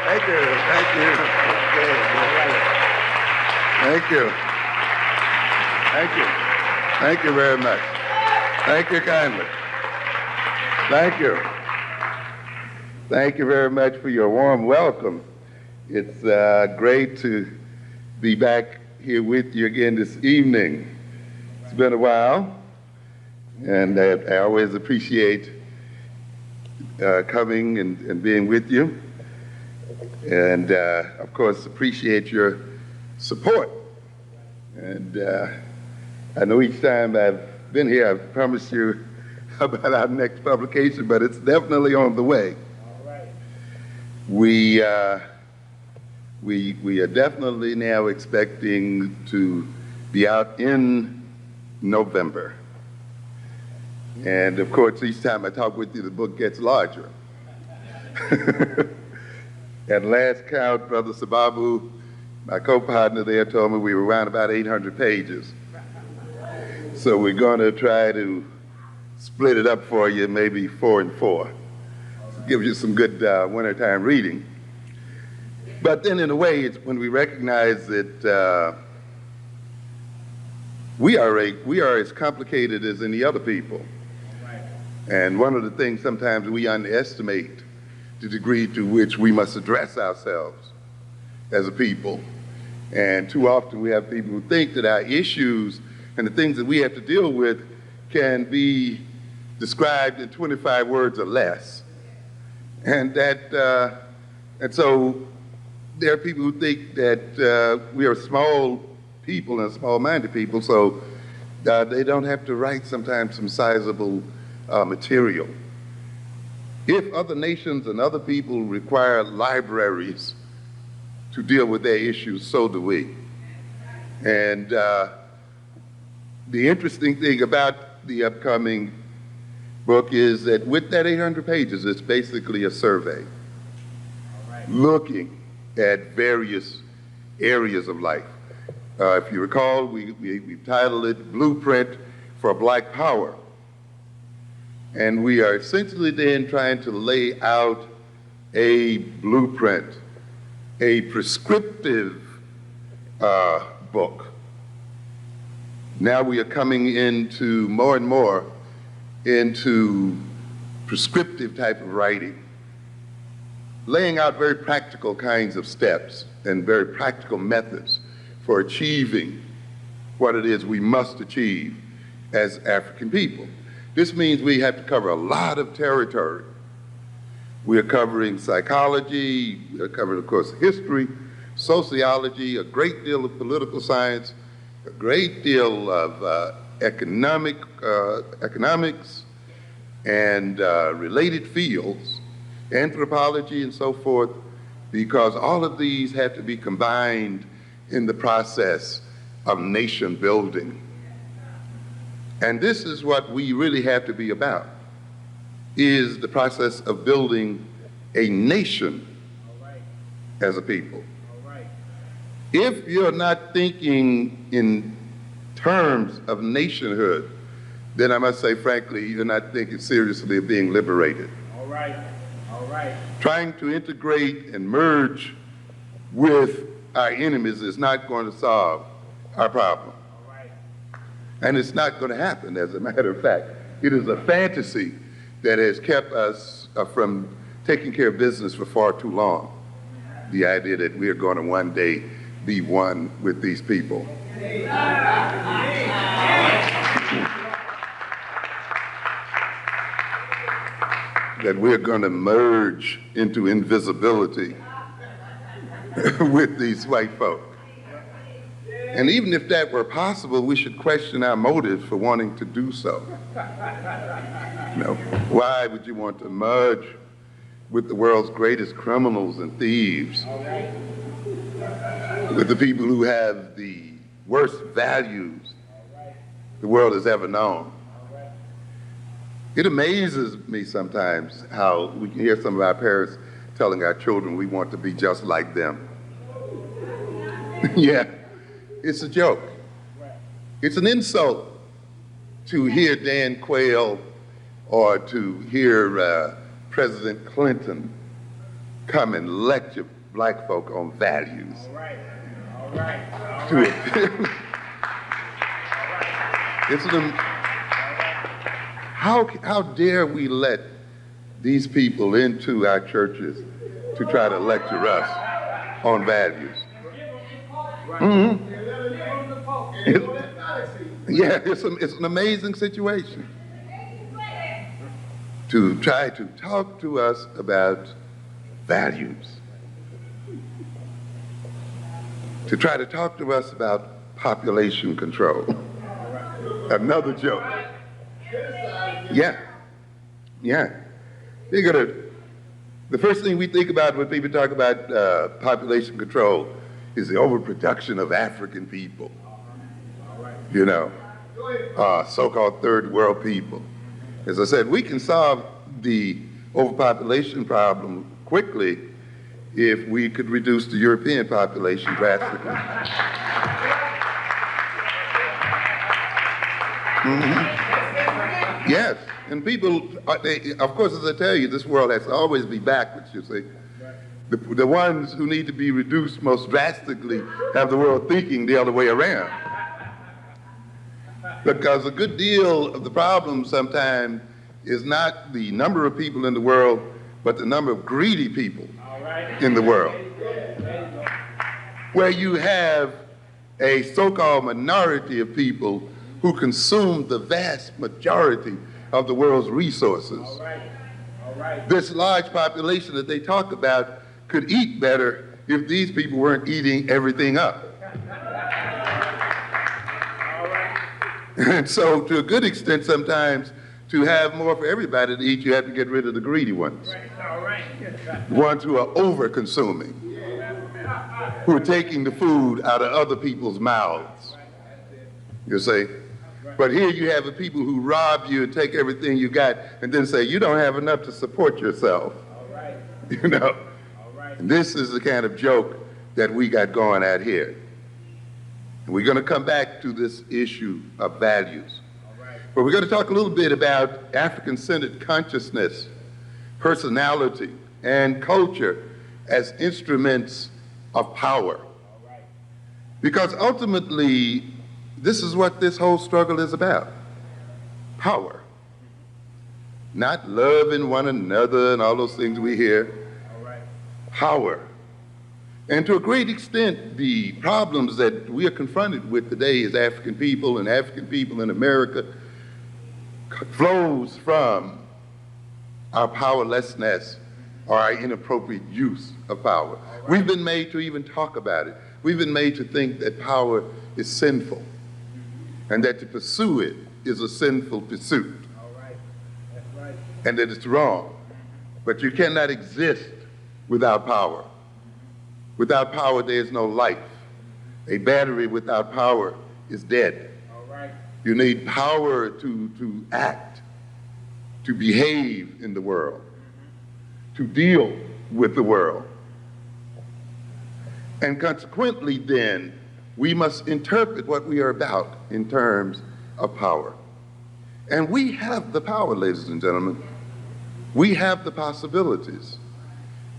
Thank you. Thank you. Thank you. Thank you. Thank you very much. Thank you kindly. Thank you. Thank you very much for your warm welcome. It's great to be back here with you again this evening. It's been a while, and I always appreciate coming and being with you. And of course, appreciate your support. And I know each time I've been here, I've promised you about our next publication, but it's definitely on the way. All right. We are definitely now expecting to be out in November. And of course, each time I talk with you, the book gets larger. At last count, Brother Sababu, my co-partner there, told me we were around about 800 pages. So we're going to try to split it up for you, maybe 4 and 4. Give you some good wintertime reading. But then in a way, it's when we recognize that we are as complicated as any other people. And one of the things sometimes we underestimate the degree to which we must address ourselves as a people. And too often we have people who think that our issues and the things that we have to deal with can be described in 25 words or less. And so there are people who think that we are small people and small-minded people, so they don't have to write sometimes some sizable material. If other nations and other people require libraries to deal with their issues, so do we. And the interesting thing about the upcoming book is that with that 800 pages, it's basically a survey looking at various areas of life. If you recall, we've titled it Blueprint for Black Power. And we are essentially then trying to lay out a blueprint, a prescriptive book. Now we are coming into more and more into prescriptive type of writing, laying out very practical kinds of steps and very practical methods for achieving what it is we must achieve as African people. This means we have to cover a lot of territory. We are covering psychology, we are covering, of course, history, sociology, a great deal of political science, a great deal of economics, and related fields, anthropology and so forth, because all of these have to be combined in the process of nation building. And this is what we really have to be about, is the process of building a nation as a people. If you're not thinking in terms of nationhood, then I must say, frankly, you're not thinking seriously of being liberated. All right. Trying to integrate and merge with our enemies is not going to solve our problem. And it's not going to happen, as a matter of fact. It is a fantasy that has kept us from taking care of business for far too long. The idea that we are going to one day be one with these people. That we're going to merge into invisibility with these white folk. And even if that were possible, we should question our motives for wanting to do so. Why would you want to merge with the world's greatest criminals and thieves? With the people who have the worst values the world has ever known. It amazes me sometimes how we can hear some of our parents telling our children we want to be just like them. Yeah, it's a joke. It's an insult to hear Dan Quayle or to hear President Clinton come and lecture black folk on values. All right. All right. All right. How dare we let these people into our churches to try to lecture us on values? Mm-hmm. It's an amazing situation to try to talk to us about values, to try to talk to us about population control. Another joke. Yeah. The first thing we think about when people talk about population control is the overproduction of African people. You know, so-called third world people. As I said, we can solve the overpopulation problem quickly if we could reduce the European population drastically. Mm-hmm. Yes, and people, of course, as I tell you, this world has to always be backwards, you see. The ones who need to be reduced most drastically have the world thinking the other way around. Because a good deal of the problem sometimes is not the number of people in the world, but the number of greedy people in the world. Where you have a so-called minority of people who consume the vast majority of the world's resources. This large population that they talk about could eat better if these people weren't eating everything up. And so, to a good extent, sometimes, to have more for everybody to eat, you have to get rid of the greedy ones. The ones who are over-consuming, who are taking the food out of other people's mouths, you see. But here you have the people who rob you and take everything you got and then say, you don't have enough to support yourself. You know. And this is the kind of joke that we got going out here. And we're going to come back to this issue of values. But we're going to talk a little bit about African-centered consciousness, personality, and culture as instruments of power. Because ultimately, this is what this whole struggle is about. Power. Not loving one another and all those things we hear. Power. And to a great extent, the problems that we are confronted with today as African people and African people in America flows from our powerlessness or our inappropriate use of power. We've been made to even talk about it. We've been made to think that power is sinful and that to pursue it is a sinful pursuit. And that it's wrong. But you cannot exist without power. Without power, there is no life. A battery without power is dead. You need power to act, to behave in the world, to deal with the world. And consequently, then, we must interpret what we are about in terms of power. And we have the power, ladies and gentlemen. We have the possibilities.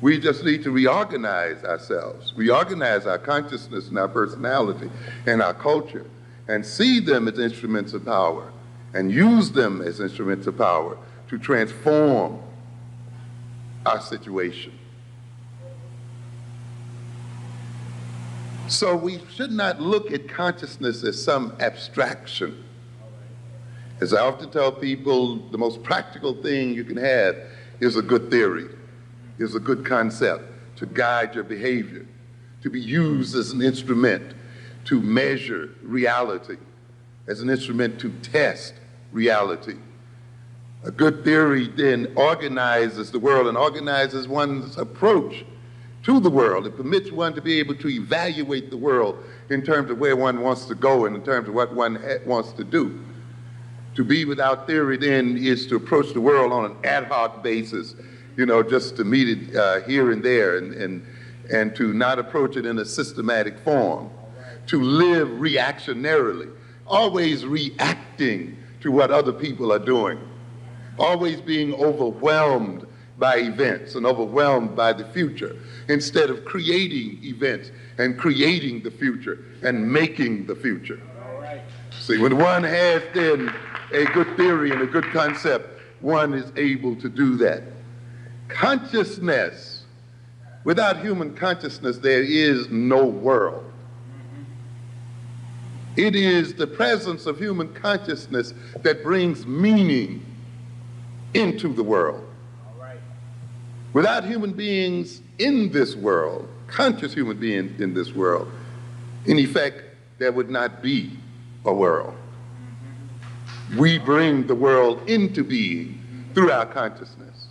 We just need to reorganize ourselves, reorganize our consciousness and our personality and our culture, and see them as instruments of power, and use them as instruments of power to transform our situation. So we should not look at consciousness as some abstraction. As I often tell people, the most practical thing you can have is a good theory, is a good concept to guide your behavior, to be used as an instrument to measure reality, as an instrument to test reality. A good theory then organizes the world and organizes one's approach to the world. It permits one to be able to evaluate the world in terms of where one wants to go and in terms of what one wants to do. To be without theory then is to approach the world on an ad hoc basis, just to meet it here and there and to not approach it in a systematic form. To live reactionarily, always reacting to what other people are doing, always being overwhelmed by events and overwhelmed by the future, instead of creating events and creating the future and making the future. All right. See, when one has then a good theory and a good concept, one is able to do that. Consciousness, without human consciousness, there is no world. It is the presence of human consciousness that brings meaning into the world. All right. Without human beings in this world, conscious human beings in this world, in effect, there would not be a world. We bring the world into being through our consciousness.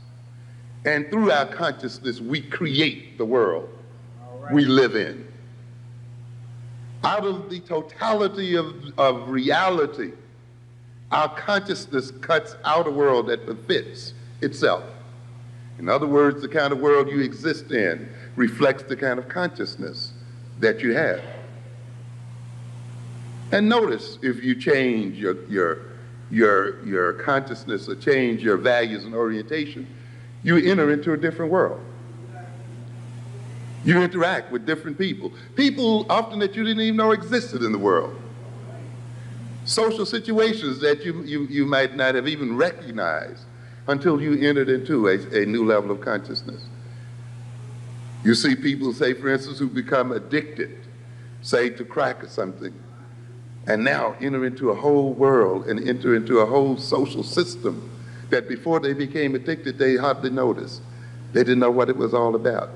And through our consciousness, we create the world we live in. Out of the totality of reality, our consciousness cuts out a world that befits itself. In other words, the kind of world you exist in reflects the kind of consciousness that you have. And notice, if you change your consciousness or change your values and orientation, you enter into a different world. You interact with different people. People often that you didn't even know existed in the world. Social situations that you might not have even recognized until you entered into a new level of consciousness. You see people, say, for instance, who become addicted, say, to crack or something, and now enter into a whole world and enter into a whole social system that before they became addicted, they hardly noticed. They didn't know what it was all about.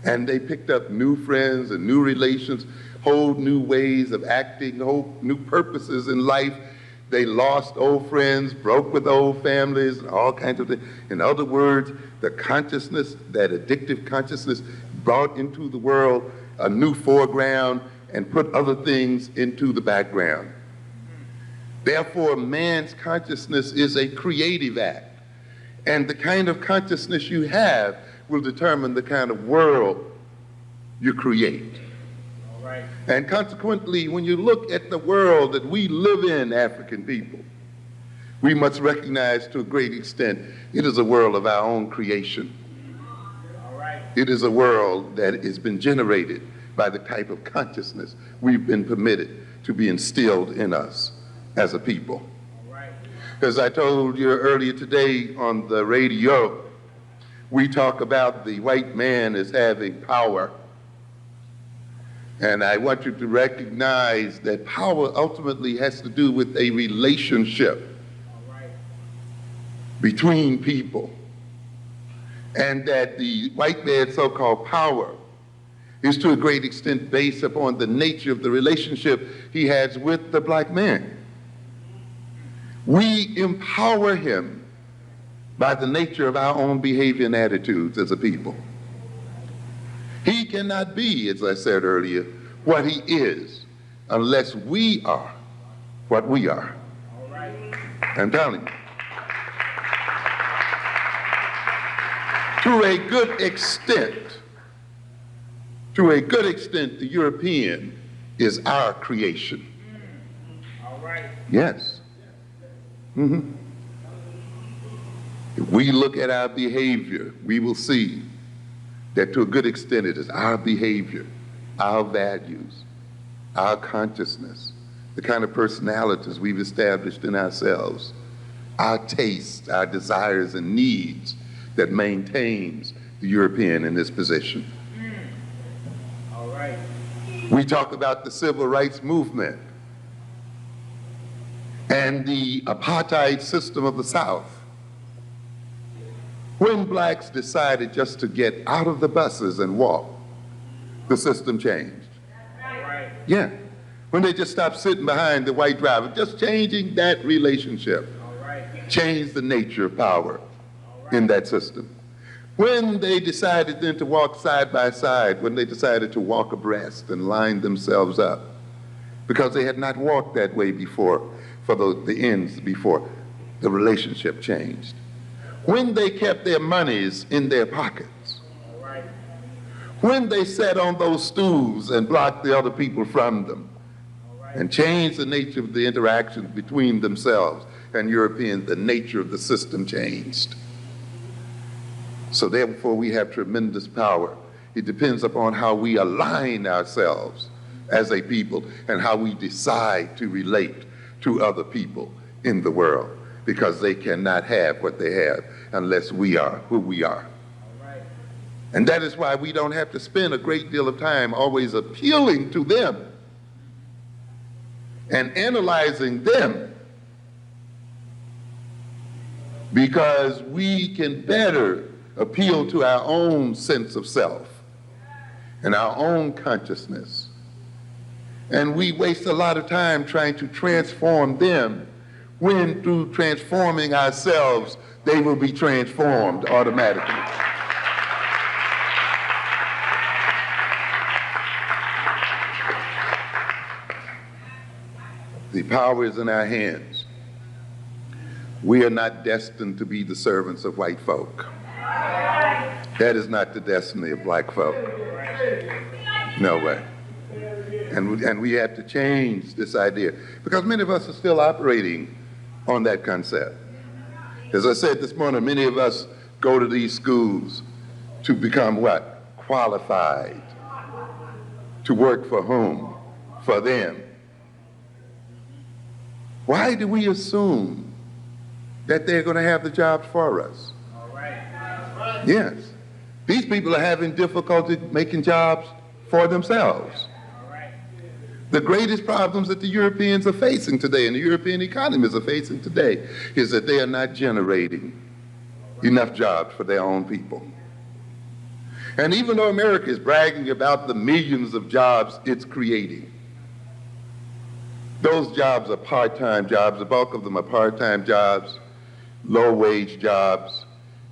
And they picked up new friends and new relations, whole new ways of acting, whole new purposes in life. They lost old friends, broke with old families, and all kinds of things. In other words, the consciousness, that addictive consciousness, brought into the world a new foreground and put other things into the background. Therefore, man's consciousness is a creative act. And the kind of consciousness you have will determine the kind of world you create. All right. And consequently, when you look at the world that we live in, African people, we must recognize to a great extent it is a world of our own creation. All right. It is a world that has been generated by the type of consciousness we've been permitted to be instilled in us as a people. All right. As I told you earlier today on the radio, we talk about the white man as having power. And I want you to recognize that power ultimately has to do with a relationship between people. And that the white man's so-called power is to a great extent based upon the nature of the relationship he has with the black man. We empower him by the nature of our own behavior and attitudes as a people. He cannot be, as I said earlier, what he is unless we are what we are. All right. I'm telling you. To a good extent, the European is our creation. All right. Yes. Mm-hmm. If we look at our behavior, we will see that to a good extent it is our behavior, our values, our consciousness, the kind of personalities we've established in ourselves, our tastes, our desires and needs that maintains the European in this position. All right. We talk about the civil rights movement and the apartheid system of the South. When blacks decided just to get out of the buses and walk, the system changed. All right. Yeah. When they just stopped sitting behind the white driver, just changing that relationship, All right. changed the nature of power in that system. When they decided then to walk side by side, when they decided to walk abreast and line themselves up, because they had not walked that way before, for the ends before, the relationship changed. When they kept their monies in their pockets, All right. when they sat on those stools and blocked the other people from them, and changed the nature of the interactions between themselves and Europeans, the nature of the system changed. So therefore we have tremendous power. It depends upon how we align ourselves as a people and how we decide to relate to other people in the world, because they cannot have what they have unless we are who we are. And that is why we don't have to spend a great deal of time always appealing to them and analyzing them, because we can better appeal to our own sense of self and our own consciousness. And we waste a lot of time trying to transform them, when through transforming ourselves, they will be transformed automatically. The power is in our hands. We are not destined to be the servants of white folk. That is not the destiny of black folk. No way. And we have to change this idea, because many of us are still operating on that concept. As I said this morning, many of us go to these schools to become what? Qualified. To work for whom? For them. Why do we assume that they're going to have the jobs for us? Yes. These people are having difficulty making jobs for themselves. The greatest problems that the Europeans are facing today, and the European economies are facing today, is that they are not generating enough jobs for their own people. And even though America is bragging about the millions of jobs it's creating, those jobs are part-time jobs. The bulk of them are part-time jobs, low-wage jobs,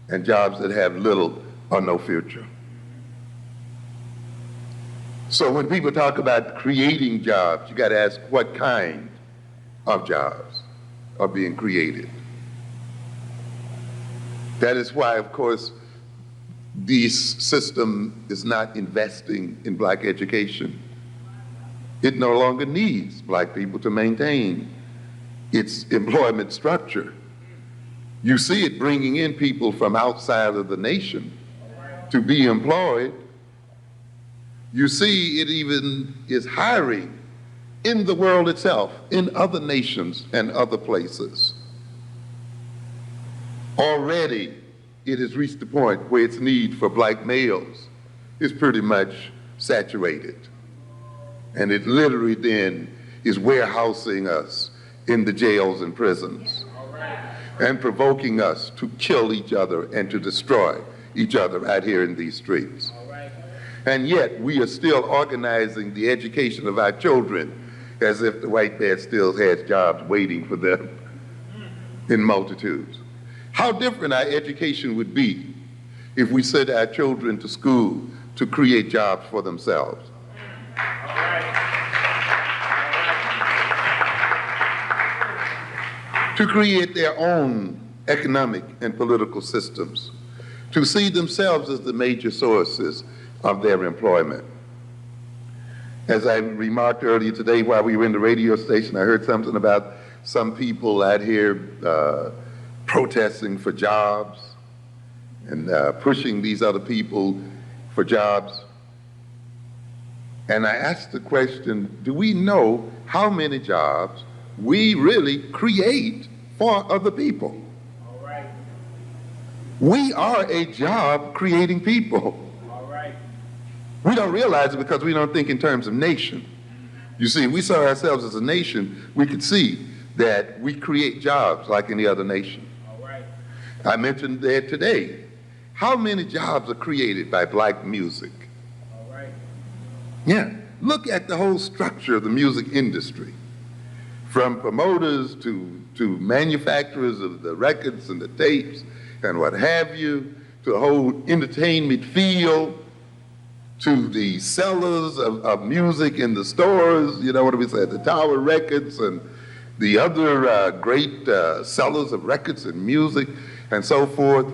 and jobs that have little or no future. So when people talk about creating jobs, you got to ask what kind of jobs are being created. That is why, of course, this system is not investing in black education. It no longer needs black people to maintain its employment structure. You see it bringing in people from outside of the nation to be employed. You see it even is hiring in the world itself, in other nations and other places. Already it has reached the point where its need for black males is pretty much saturated. And it literally then is warehousing us in the jails and prisons and provoking us to kill each other and to destroy each other right here in these streets. And yet we are still organizing the education of our children as if the white man still has jobs waiting for them in multitudes. How different our education would be if we sent our children to school to create jobs for themselves. To create their own economic and political systems, to see themselves as the major sources of their employment. As I remarked earlier today while we were in the radio station, I heard something about some people out here protesting for jobs and pushing these other people for jobs. And I asked the question, do we know how many jobs we really create for other people? All right. We are a job creating people. All right. We don't realize it because we don't think in terms of nation. You see, if we saw ourselves as a nation, we could see that we create jobs like any other nation. All right. I mentioned that today. How many jobs are created by black music? All right. Yeah, look at the whole structure of the music industry. From promoters to manufacturers of the records and the tapes and what have you, to the whole entertainment field, to the sellers of music in the stores, you know what we say, the Tower Records and the other great sellers of records and music and so forth,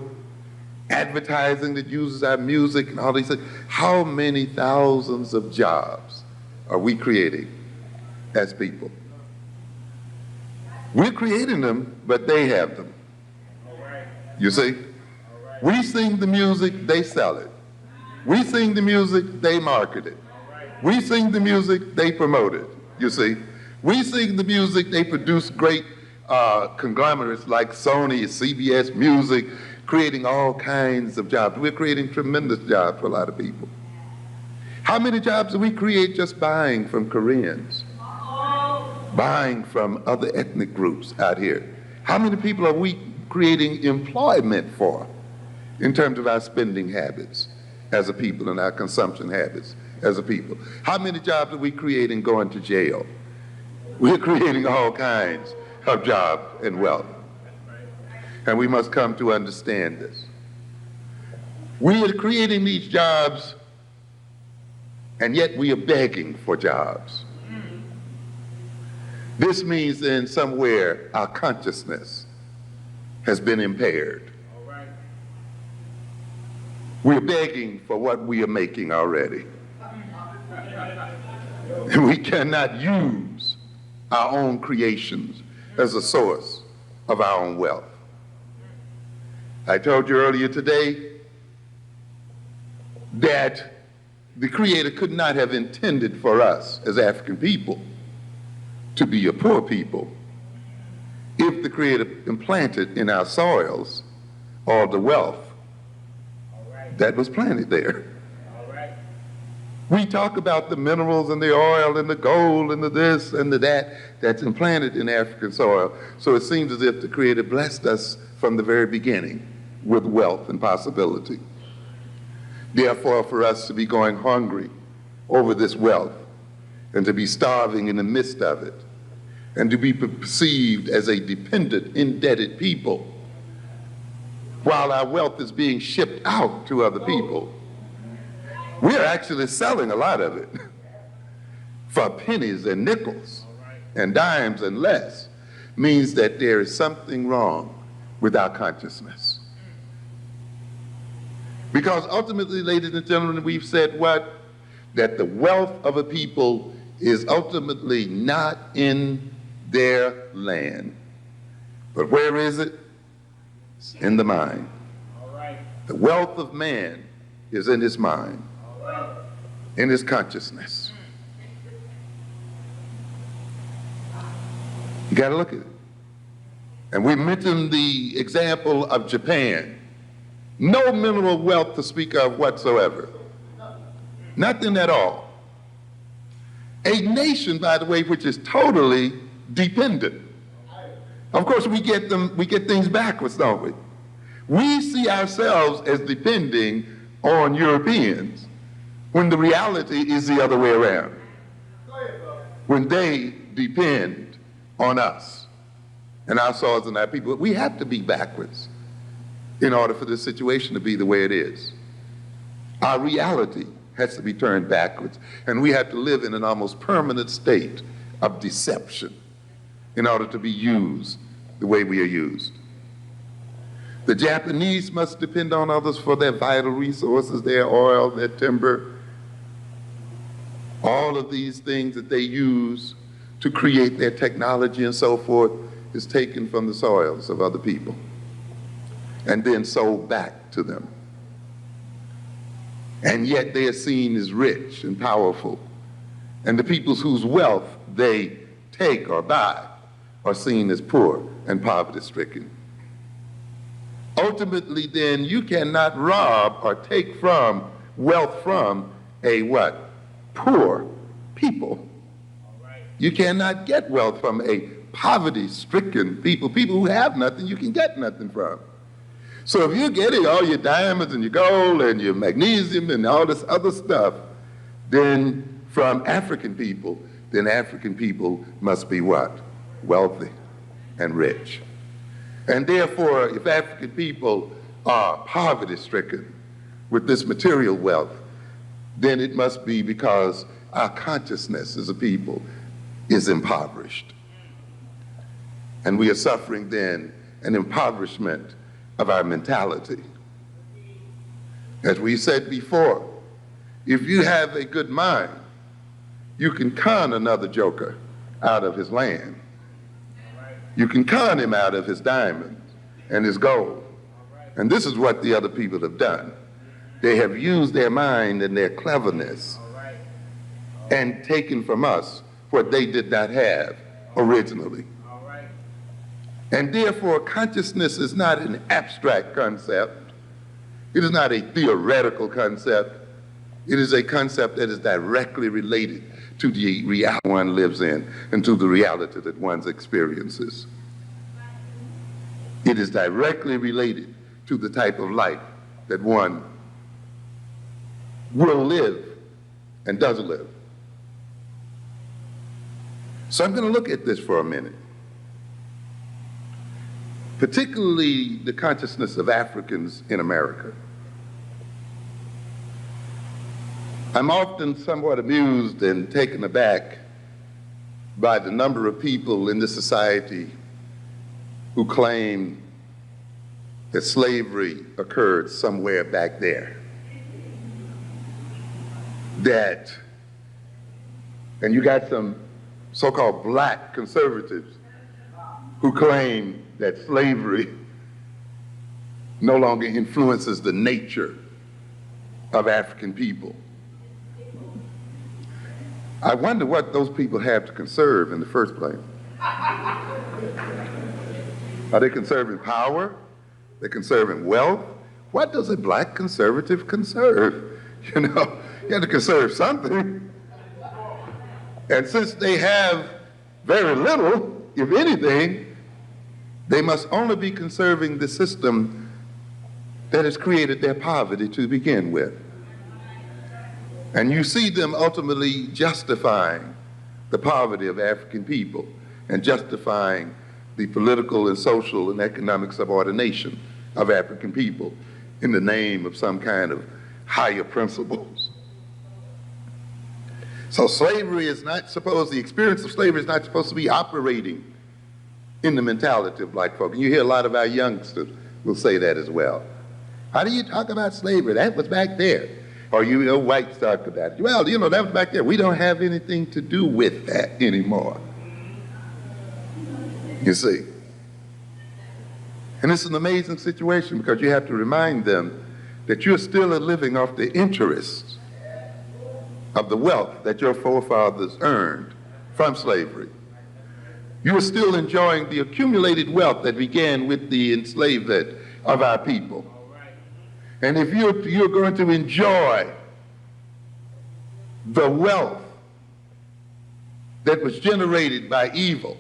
advertising that uses our music and all these things. How many thousands of jobs are we creating as people? We're creating them, but they have them. All right. You see? All right. We sing the music, they sell it. We sing the music, they market it. We sing the music, they promote it, you see. We sing the music, they produce great conglomerates like Sony, CBS Music, creating all kinds of jobs. We're creating tremendous jobs for a lot of people. How many jobs do we create just buying from Koreans? Buying from other ethnic groups out here? How many people are we creating employment for in terms of our spending habits as a people and our consumption habits as a people? How many jobs are we creating going to jail? We're creating all kinds of jobs and wealth. And we must come to understand this. We are creating these jobs, and yet we are begging for jobs. This means then somewhere our consciousness has been impaired. We're begging for what we are making already. And we cannot use our own creations as a source of our own wealth. I told you earlier today that the Creator could not have intended for us as African people to be a poor people if the Creator implanted in our soils all the wealth that was planted there. We talk about the minerals and the oil and the gold and the this and the that that's implanted in African soil. So it seems as if the Creator blessed us from the very beginning with wealth and possibility. Therefore, for us to be going hungry over this wealth and to be starving in the midst of it and to be perceived as a dependent, indebted people while our wealth is being shipped out to other people, we're actually selling a lot of it for pennies and nickels and dimes and less, means that there is something wrong with our consciousness. Because ultimately, ladies and gentlemen, we've said what? That the wealth of a people is ultimately not in their land. But where is it? It's in the mind. The wealth of man is in his mind, in his consciousness. You got to look at it. And we mentioned the example of Japan. No mineral wealth to speak of whatsoever. Nothing at all. A nation, by the way, which is totally dependent. Of course, we get things backwards, don't we? We see ourselves as depending on Europeans when the reality is the other way around. When they depend on us and our soils and our people, we have to be backwards in order for this situation to be the way it is. Our reality has to be turned backwards, and we have to live in an almost permanent state of deception in order to be used the way we are used. The Japanese must depend on others for their vital resources, their oil, their timber, all of these things that they use to create their technology and so forth is taken from the soils of other people and then sold back to them. And yet they are seen as rich and powerful. And the peoples whose wealth they take or buy are seen as poor and poverty-stricken. Ultimately, then, you cannot rob or take from wealth from a what? Poor people. You cannot get wealth from a poverty-stricken people who have nothing you can get nothing from. So if you're getting all your diamonds and your gold and your magnesium and all this other stuff, then from African people, then African people must be what? Wealthy and rich. And therefore, if African people are poverty-stricken with this material wealth, then it must be because our consciousness as a people is impoverished. And we are suffering then an impoverishment of our mentality. As we said before, if you have a good mind, you can con another joker out of his land. You can con him out of his diamonds and his gold. And this is what the other people have done. They have used their mind and their cleverness and taken from us what they did not have originally. And therefore, consciousness is not an abstract concept. It is not a theoretical concept. It is a concept that is directly related to the reality one lives in and to the reality that one experiences. It is directly related to the type of life that one will live and does live. So I'm going to look at this for a minute, particularly the consciousness of Africans in America. I'm often somewhat amused and taken aback by the number of people in this society who claim that slavery occurred somewhere back there. And you got some so-called black conservatives who claim that slavery no longer influences the nature of African people. I wonder what those people have to conserve in the first place. Are they conserving power? They're conserving wealth? What does a black conservative conserve? You know, you have to conserve something. And since they have very little, if anything, they must only be conserving the system that has created their poverty to begin with. And you see them ultimately justifying the poverty of African people and justifying the political and social and economic subordination of African people in the name of some kind of higher principles. So slavery is not supposed, the experience of slavery is not supposed to be operating in the mentality of black folk. And you hear a lot of our youngsters will say that as well. How do you talk about slavery? That was back there. Or you know, whites talk about it. Well, you know, that was back there. We don't have anything to do with that anymore. You see. And it's an amazing situation because you have to remind them that you're still living off the interests of the wealth that your forefathers earned from slavery. You're still enjoying the accumulated wealth that began with the enslavement of our people. And if you're going to enjoy the wealth that was generated by evil,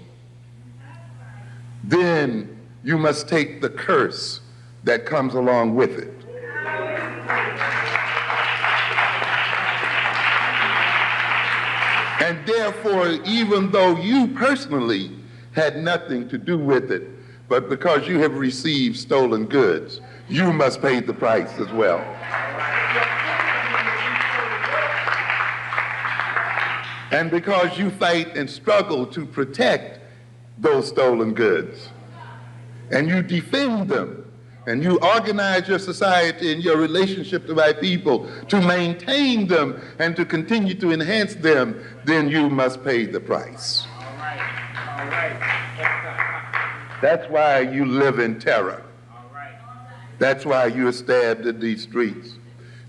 then you must take the curse that comes along with it. And therefore, even though you personally had nothing to do with it, but because you have received stolen goods, you must pay the price as well. And because you fight and struggle to protect those stolen goods, and you defend them, and you organize your society and your relationship to my people to maintain them and to continue to enhance them, then you must pay the price. All right. That's why you live in terror. All right. That's why you're stabbed in these streets.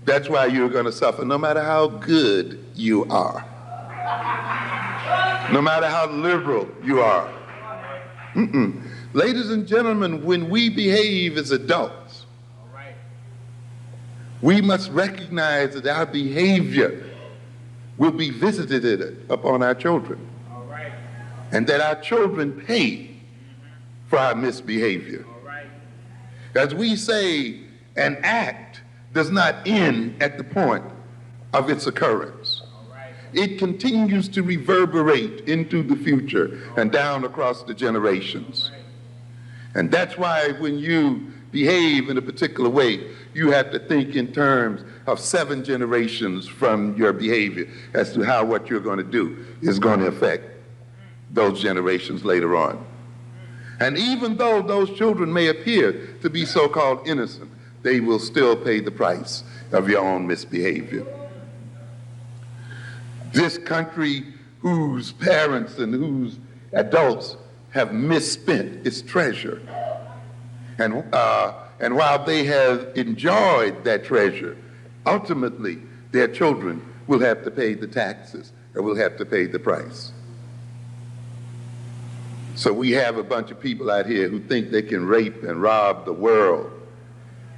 That's why you're going to suffer, no matter how good you are, no matter how liberal you are. Ladies and gentlemen, when we behave as adults, we must recognize that our behavior will be visited upon our children, and that our children pay for our misbehavior. As we say, an act does not end at the point of its occurrence. It continues to reverberate into the future and down across the generations. And that's why when you behave in a particular way, you have to think in terms of 7 generations from your behavior as to how what you're going to do is going to affect those generations later on. And even though those children may appear to be so-called innocent, they will still pay the price of your own misbehavior. This country whose parents and whose adults have misspent its treasure and And while they have enjoyed that treasure, ultimately their children will have to pay the taxes or will have to pay the price. So we have a bunch of people out here who think they can rape and rob the world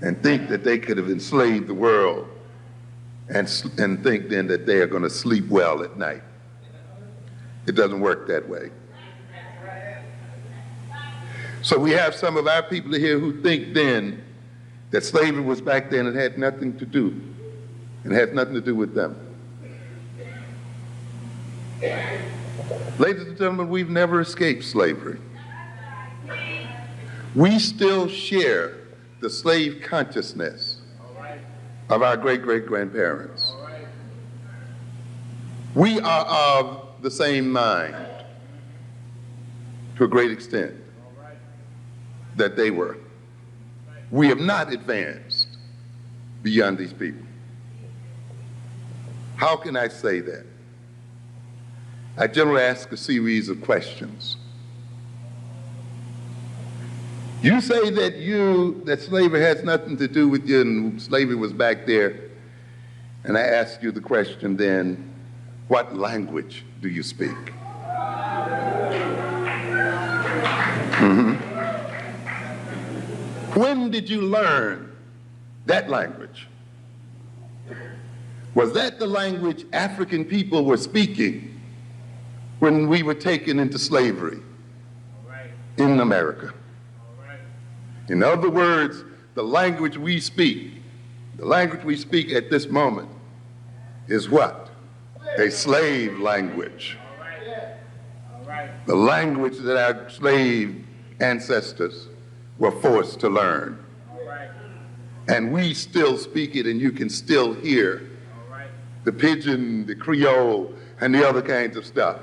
and think that they could have enslaved the world and think then that they are going to sleep well at night. It doesn't work that way. So we have some of our people here who think then that slavery was back then and had nothing to do, and had nothing to do with them. Ladies and gentlemen, we've never escaped slavery. We still share the slave consciousness of our great-great-grandparents. We are of the same mind to a great extent that they were. We have not advanced beyond these people. How can I say that? I generally ask a series of questions. You say that slavery has nothing to do with you and slavery was back there. And I ask you the question then, what language do you speak? Mm-hmm. When did you learn that language? Was that the language African people were speaking when we were taken into slavery in America? In other words, the language we speak at this moment is what? A slave language. The language that our slave ancestors were forced to learn. And we still speak it, and you can still hear the pidgin, the Creole, and the other kinds of stuff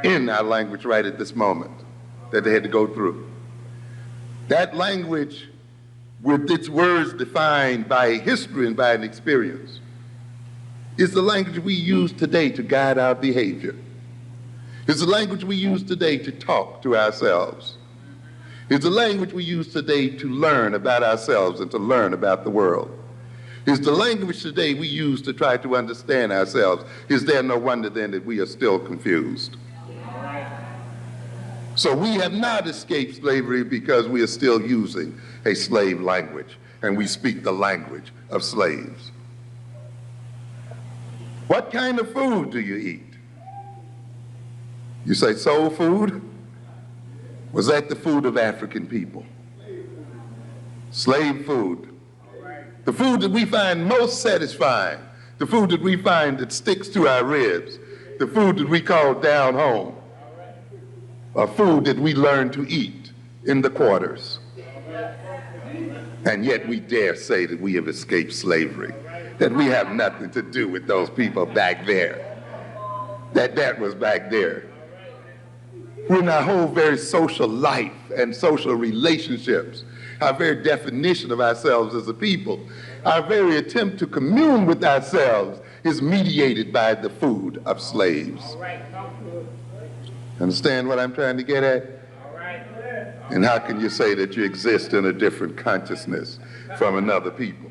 in our language right at this moment that they had to go through. That language, with its words defined by history and by an experience, is the language we use today to guide our behavior. It's the language we use today to talk to ourselves. It's the language we use today to learn about ourselves and to learn about the world. It's the language today we use to try to understand ourselves. Is there no wonder then that we are still confused? So we have not escaped slavery because we are still using a slave language and we speak the language of slaves. What kind of food do you eat? You say soul food? Was that the food of African people? Slave food. The food that we find most satisfying, the food that we find that sticks to our ribs, the food that we call down home, a food that we learn to eat in the quarters. And yet we dare say that we have escaped slavery, that we have nothing to do with those people back there, that was back there. When our whole very social life and social relationships, our very definition of ourselves as a people, our very attempt to commune with ourselves is mediated by the food of slaves. Understand what I'm trying to get at? And how can you say that you exist in a different consciousness from another people?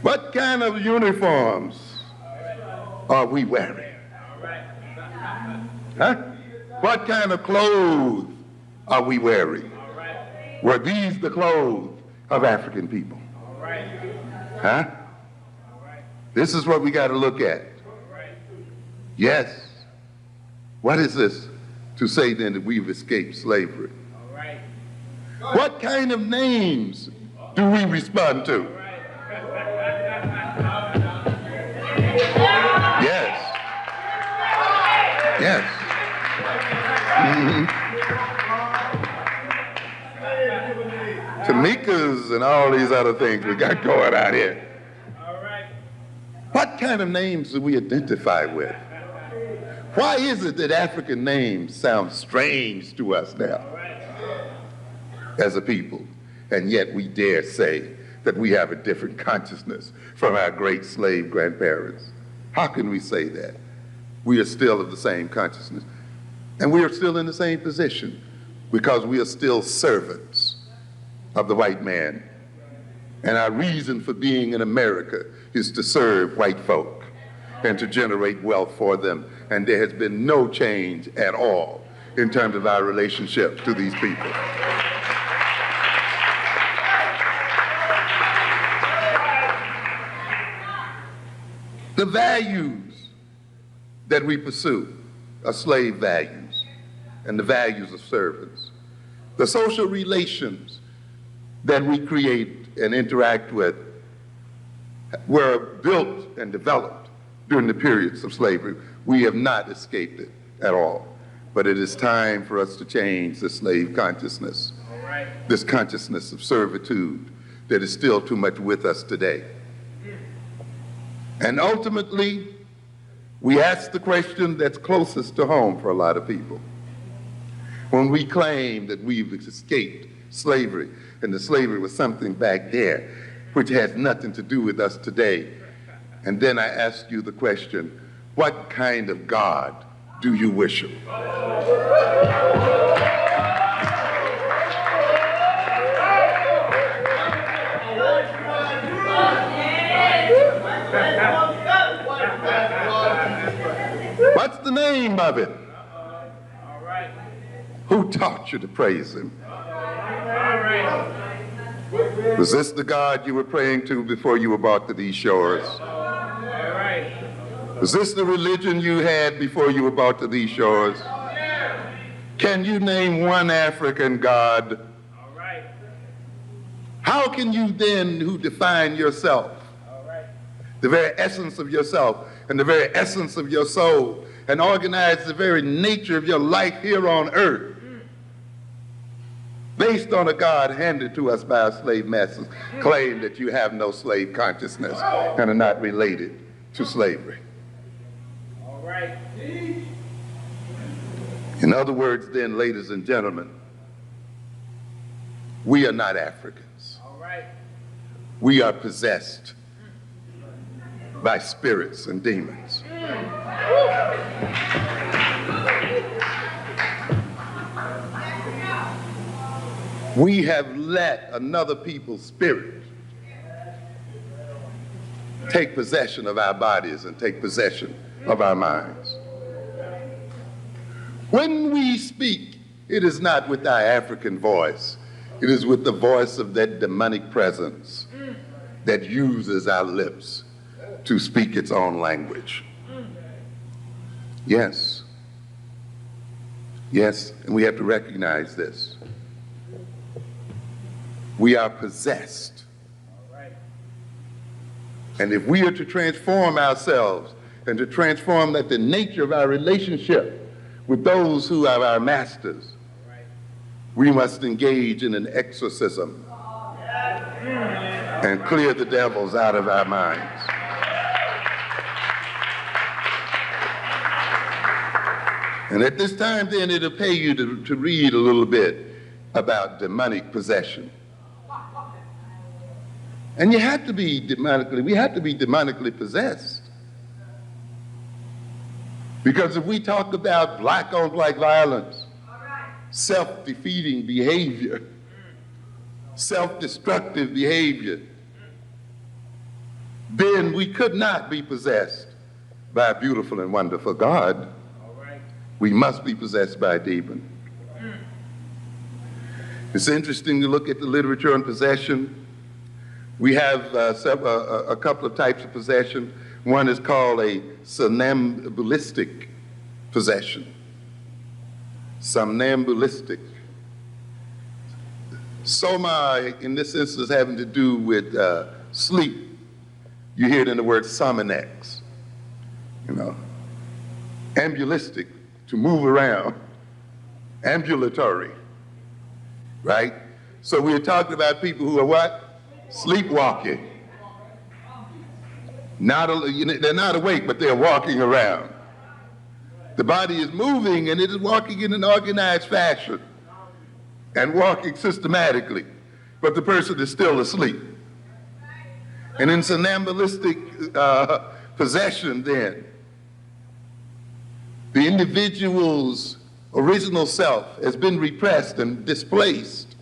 What kind of uniforms are we wearing? Huh? What kind of clothes are we wearing? Were these the clothes of African people? Huh? This is what we got to look at. Yes. What is this to say then that we've escaped slavery? What kind of names do we respond to? Yes. Yes. Tamikas and all these other things we got going out here. What kind of names do we identify with? Why is it that African names sound strange to us now as a people, and yet we dare say that we have a different consciousness from our great slave grandparents? How can we say that? We are still of the same consciousness, and we are still in the same position because we are still servants of the white man. And our reason for being in America is to serve white folk and to generate wealth for them. And there has been no change at all in terms of our relationship to these people. The values that we pursue are slave values and the values of servants. The social relations that we create and interact with were built and developed during the periods of slavery. We have not escaped it at all. But it is time for us to change the slave consciousness, this consciousness of servitude that is still too much with us today. And ultimately, we ask the question that's closest to home for a lot of people. When we claim that we've escaped slavery, and the slavery was something back there which has nothing to do with us today. And then I ask you the question, what kind of God do you worship? What's the name of it? All right. Who taught you to praise him? All right. Was this the God you were praying to before you were brought to these shores? All right. Was this the religion you had before you were brought to these shores? Can you name one African God? All right. How can you then, who define yourself, All right. the very essence of yourself and the very essence of your soul, and organize the very nature of your life here on earth, based on a God handed to us by our slave masters, claim that you have no slave consciousness and are not related to slavery? All right. In other words, then, ladies and gentlemen, we are not Africans. All right. We are possessed by spirits and demons. We have let another people's spirit take possession of our bodies and take possession of our minds. When we speak, it is not with our African voice. It is with the voice of that demonic presence that uses our lips to speak its own language. Yes. Yes, and we have to recognize this. We are possessed. All right. And if we are to transform ourselves and to transform that the nature of our relationship with those who are our masters, All right. we must engage in an exorcism and clear the devils out of our minds. And at this time, then, it'll pay you to read a little bit about demonic possession. And we have to be demonically possessed. Because if we talk about black-on-black violence, self-defeating behavior, self-destructive behavior, then we could not be possessed by a beautiful and wonderful God. We must be possessed by a demon. It's interesting to look at the literature on possession. We have a couple of types of possession. One is called a somnambulistic possession. Somnambulistic. Soma, in this instance, having to do with sleep. You hear it in the word sominex. Ambulistic, to move around. Ambulatory, right? So we're talking about people who are what? Sleepwalking. They're not awake, but they're walking around. The body is moving, and it is walking in an organized fashion and walking systematically, but the person is still asleep. And in somnambulistic possession, then, the individual's original self has been repressed and displaced,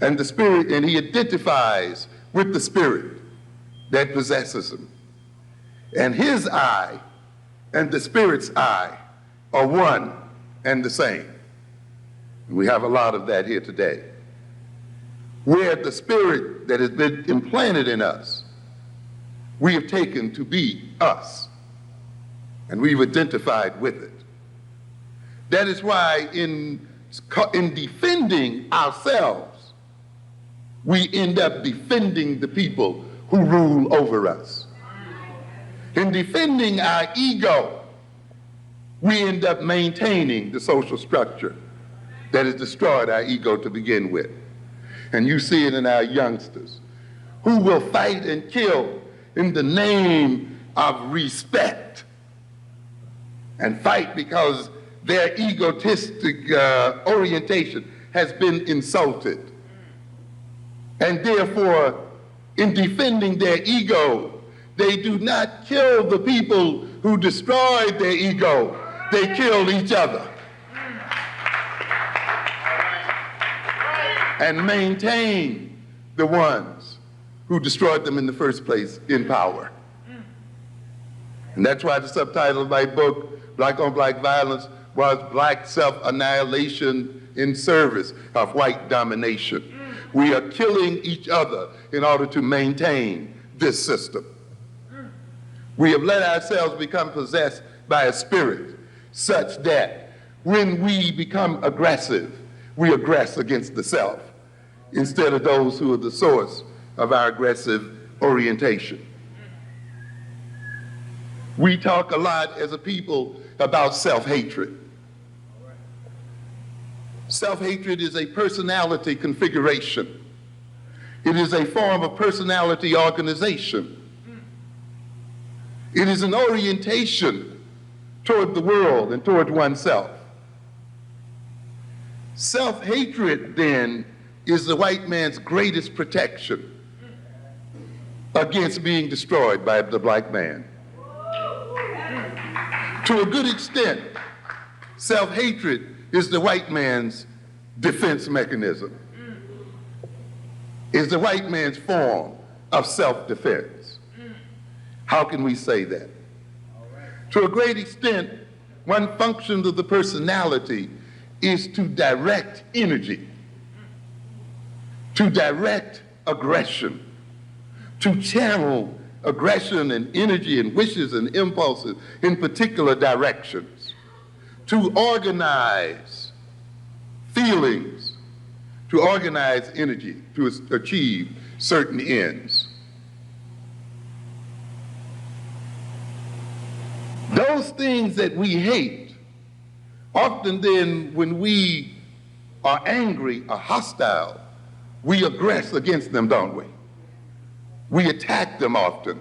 and the spirit, and he identifies with the spirit that possesses him. And his I and the spirit's I are one and the same. We have a lot of that here today, where the spirit that has been implanted in us, we have taken to be us, and we've identified with it. That is why in defending ourselves, we end up defending the people who rule over us. In defending our ego, we end up maintaining the social structure that has destroyed our ego to begin with. And you see it in our youngsters, who will fight and kill in the name of respect, and fight because their egotistic orientation has been insulted. And therefore, in defending their ego, they do not kill the people who destroyed their ego, they kill each other. And maintain the ones who destroyed them in the first place in power. And that's why the subtitle of my book, Black on Black Violence, was Black Self-Annihilation in Service of White Domination. We are killing each other in order to maintain this system. We have let ourselves become possessed by a spirit such that when we become aggressive, we aggress against the self instead of those who are the source of our aggressive orientation. We talk a lot as a people about self-hatred. Self-hatred is a personality configuration. It is a form of personality organization. It is an orientation toward the world and toward oneself. Self-hatred, then, is the white man's greatest protection against being destroyed by the black man. To a good extent, self-hatred is the white man's defense mechanism, is the white man's form of self-defense. How can we say that? To a great extent, one function of the personality is to direct energy, to direct aggression, to channel aggression and energy and wishes and impulses in particular directions, to organize feelings, to organize energy to achieve certain ends. Those things that we hate, often then when we are angry or hostile, we aggress against them, don't we? We attack them often.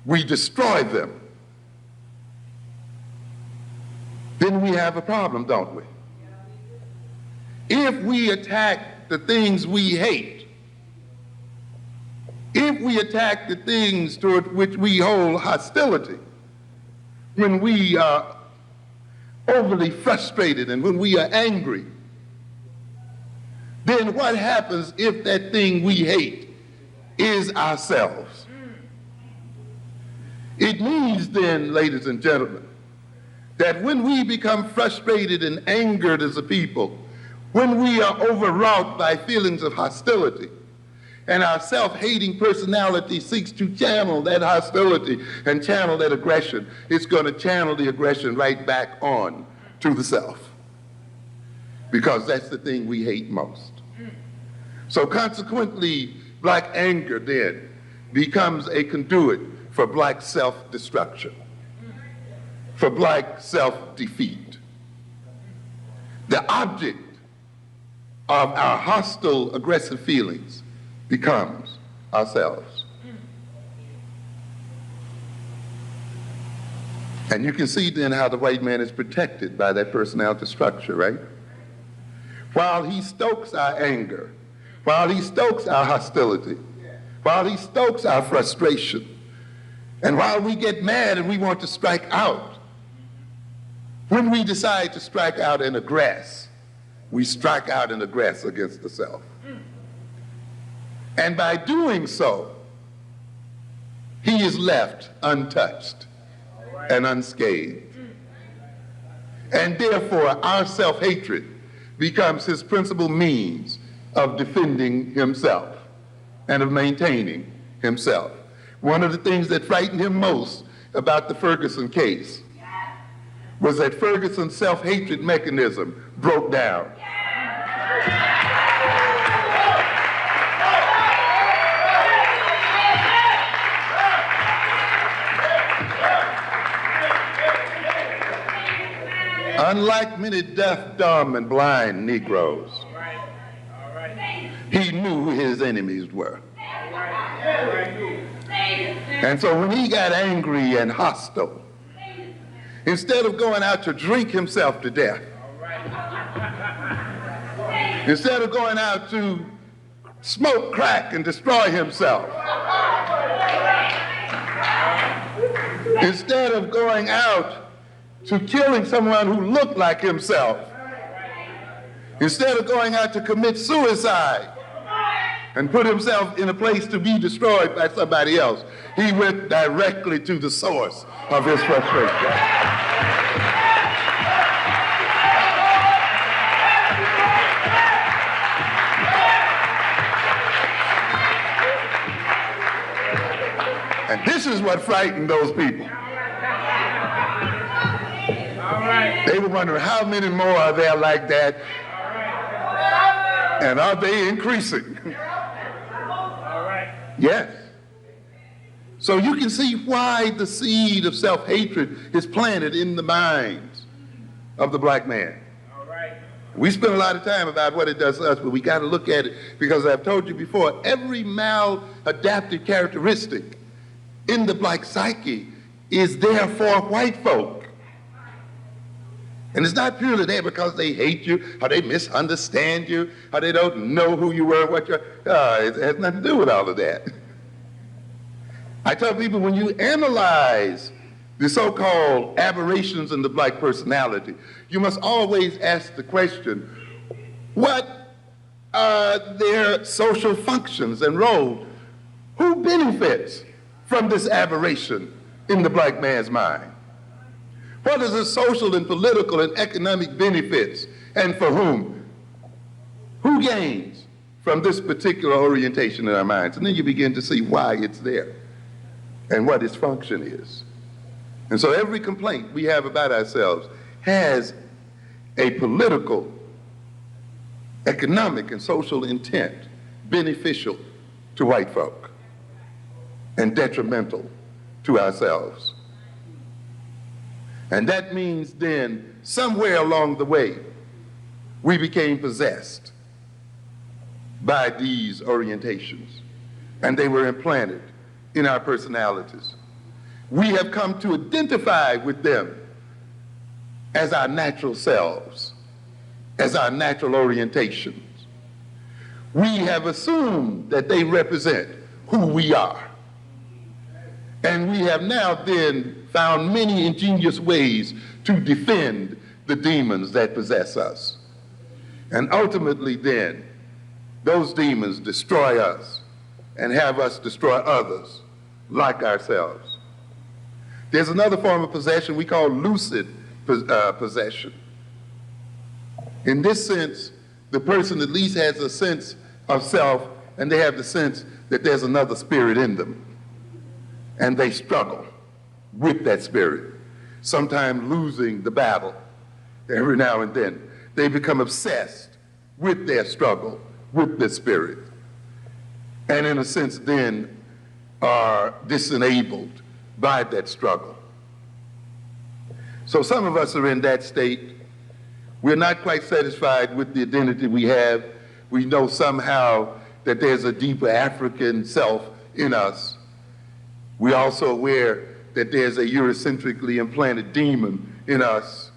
We destroy them. Then we have a problem, don't we? If we attack the things we hate, if we attack the things toward which we hold hostility, when we are overly frustrated and when we are angry, then what happens if that thing we hate is ourselves? It means then, ladies and gentlemen, that when we become frustrated and angered as a people, when we are overwrought by feelings of hostility, and our self-hating personality seeks to channel that hostility and channel that aggression, it's going to channel the aggression right back on to the self, because that's the thing we hate most. So consequently, black anger then becomes a conduit for black self-destruction, for black self-defeat. The object of our hostile, aggressive feelings becomes ourselves. And you can see then how the white man is protected by that personality structure, right? While he stokes our anger, while he stokes our hostility, while he stokes our frustration, and while we get mad and we want to strike out, when we decide to strike out and aggress, we strike out and aggress against the self. And by doing so, he is left untouched and unscathed. And therefore, our self-hatred becomes his principal means of defending himself and of maintaining himself. One of the things that frightened him most about the Ferguson case was that Ferguson's self-hatred mechanism broke down. Unlike many deaf, dumb, and blind Negroes, he knew who his enemies were. And so when he got angry and hostile, instead of going out to drink himself to death, instead of going out to smoke crack and destroy himself, instead of going out to killing someone who looked like himself, instead of going out to commit suicide and put himself in a place to be destroyed by somebody else, he went directly to the source of his frustration. And this is what frightened those people. They were wondering how many more are there like that, and are they increasing? Yes. So you can see why the seed of self-hatred is planted in the minds of the black man. We spend a lot of time about what it does to us, but we got to look at it because I've told you before, every maladaptive characteristic in the black psyche is there for white folk. And it's not purely there because they hate you, or they misunderstand you, or they don't know who you were, what you're. It has nothing to do with all of that. I tell people, when you analyze the so-called aberrations in the black personality, you must always ask the question, what are their social functions and roles? Who benefits from this aberration in the black man's mind? What is the social and political and economic benefits, and for whom? Who gains from this particular orientation in our minds? And then you begin to see why it's there and what its function is. And so every complaint we have about ourselves has a political, economic, and social intent beneficial to white folk and detrimental to ourselves. And that means then, somewhere along the way, we became possessed by these orientations, and they were implanted in our personalities. We have come to identify with them as our natural selves, as our natural orientations. We have assumed that they represent who we are. And we have now then found many ingenious ways to defend the demons that possess us. And ultimately then, those demons destroy us and have us destroy others like ourselves. There's another form of possession we call lucid possession. In this sense, the person at least has a sense of self, and they have the sense that there's another spirit in them. And they struggle with that spirit, sometimes losing the battle every now and then. They become obsessed with their struggle with the spirit, and in a sense then are disenabled by that struggle. So some of us are in that state. We're not quite satisfied with the identity we have. We know somehow that there's a deeper African self in us. We're also aware that there's a Eurocentrically implanted demon in us,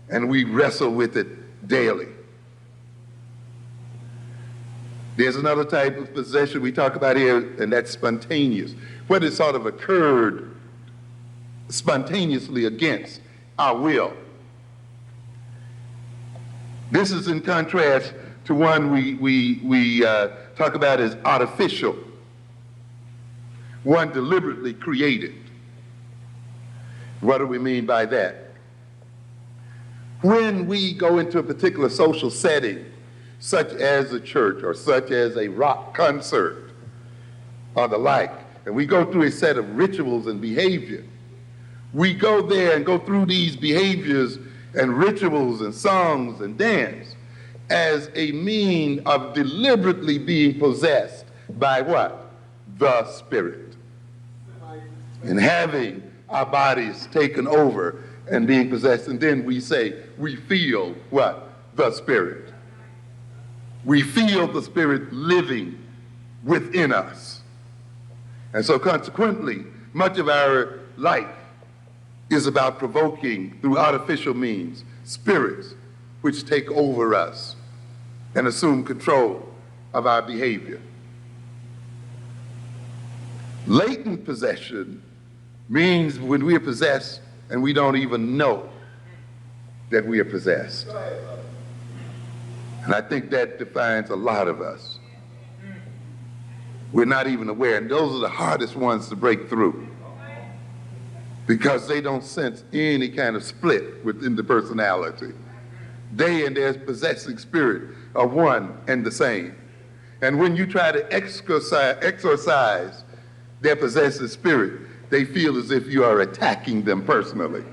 and we wrestle with it daily. There's another type of possession we talk about here, and that's spontaneous. What has sort of occurred spontaneously against our will. This is in contrast to one we talk about as artificial, one deliberately created. What do we mean by that? When we go into a particular social setting, such as a church or such as a rock concert or the like, and we go through a set of rituals and behavior, we go there and go through these behaviors and rituals and songs and dance as a mean of deliberately being possessed by what? The Spirit. And having our bodies taken over and being possessed, and then we say, we feel what? The Spirit. We feel the Spirit living within us. And so consequently, much of our life is about provoking, through artificial means, spirits which take over us and assume control of our behavior. Latent possession means when we are possessed and we don't even know that we are possessed. And I think that defines a lot of us. We're not even aware, and those are the hardest ones to break through because they don't sense any kind of split within the personality. They and their possessing spirit are one and the same. And when you try to exorcise their possessive spirit, they feel as if you are attacking them personally.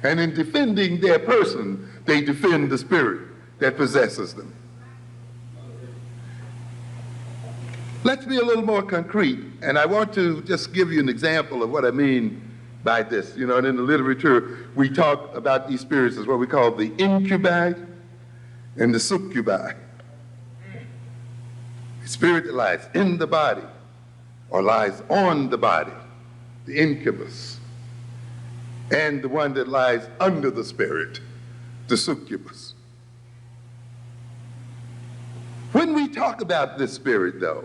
And in defending their person, they defend the spirit that possesses them. Let's be a little more concrete, and I want to just give you an example of what I mean by this. You know, and in the literature, we talk about these spirits as what we call the incubi and the succubi. The spirit that lies in the body or lies on the body, the incubus, and the one that lies under the spirit, the succubus. When we talk about this spirit, though,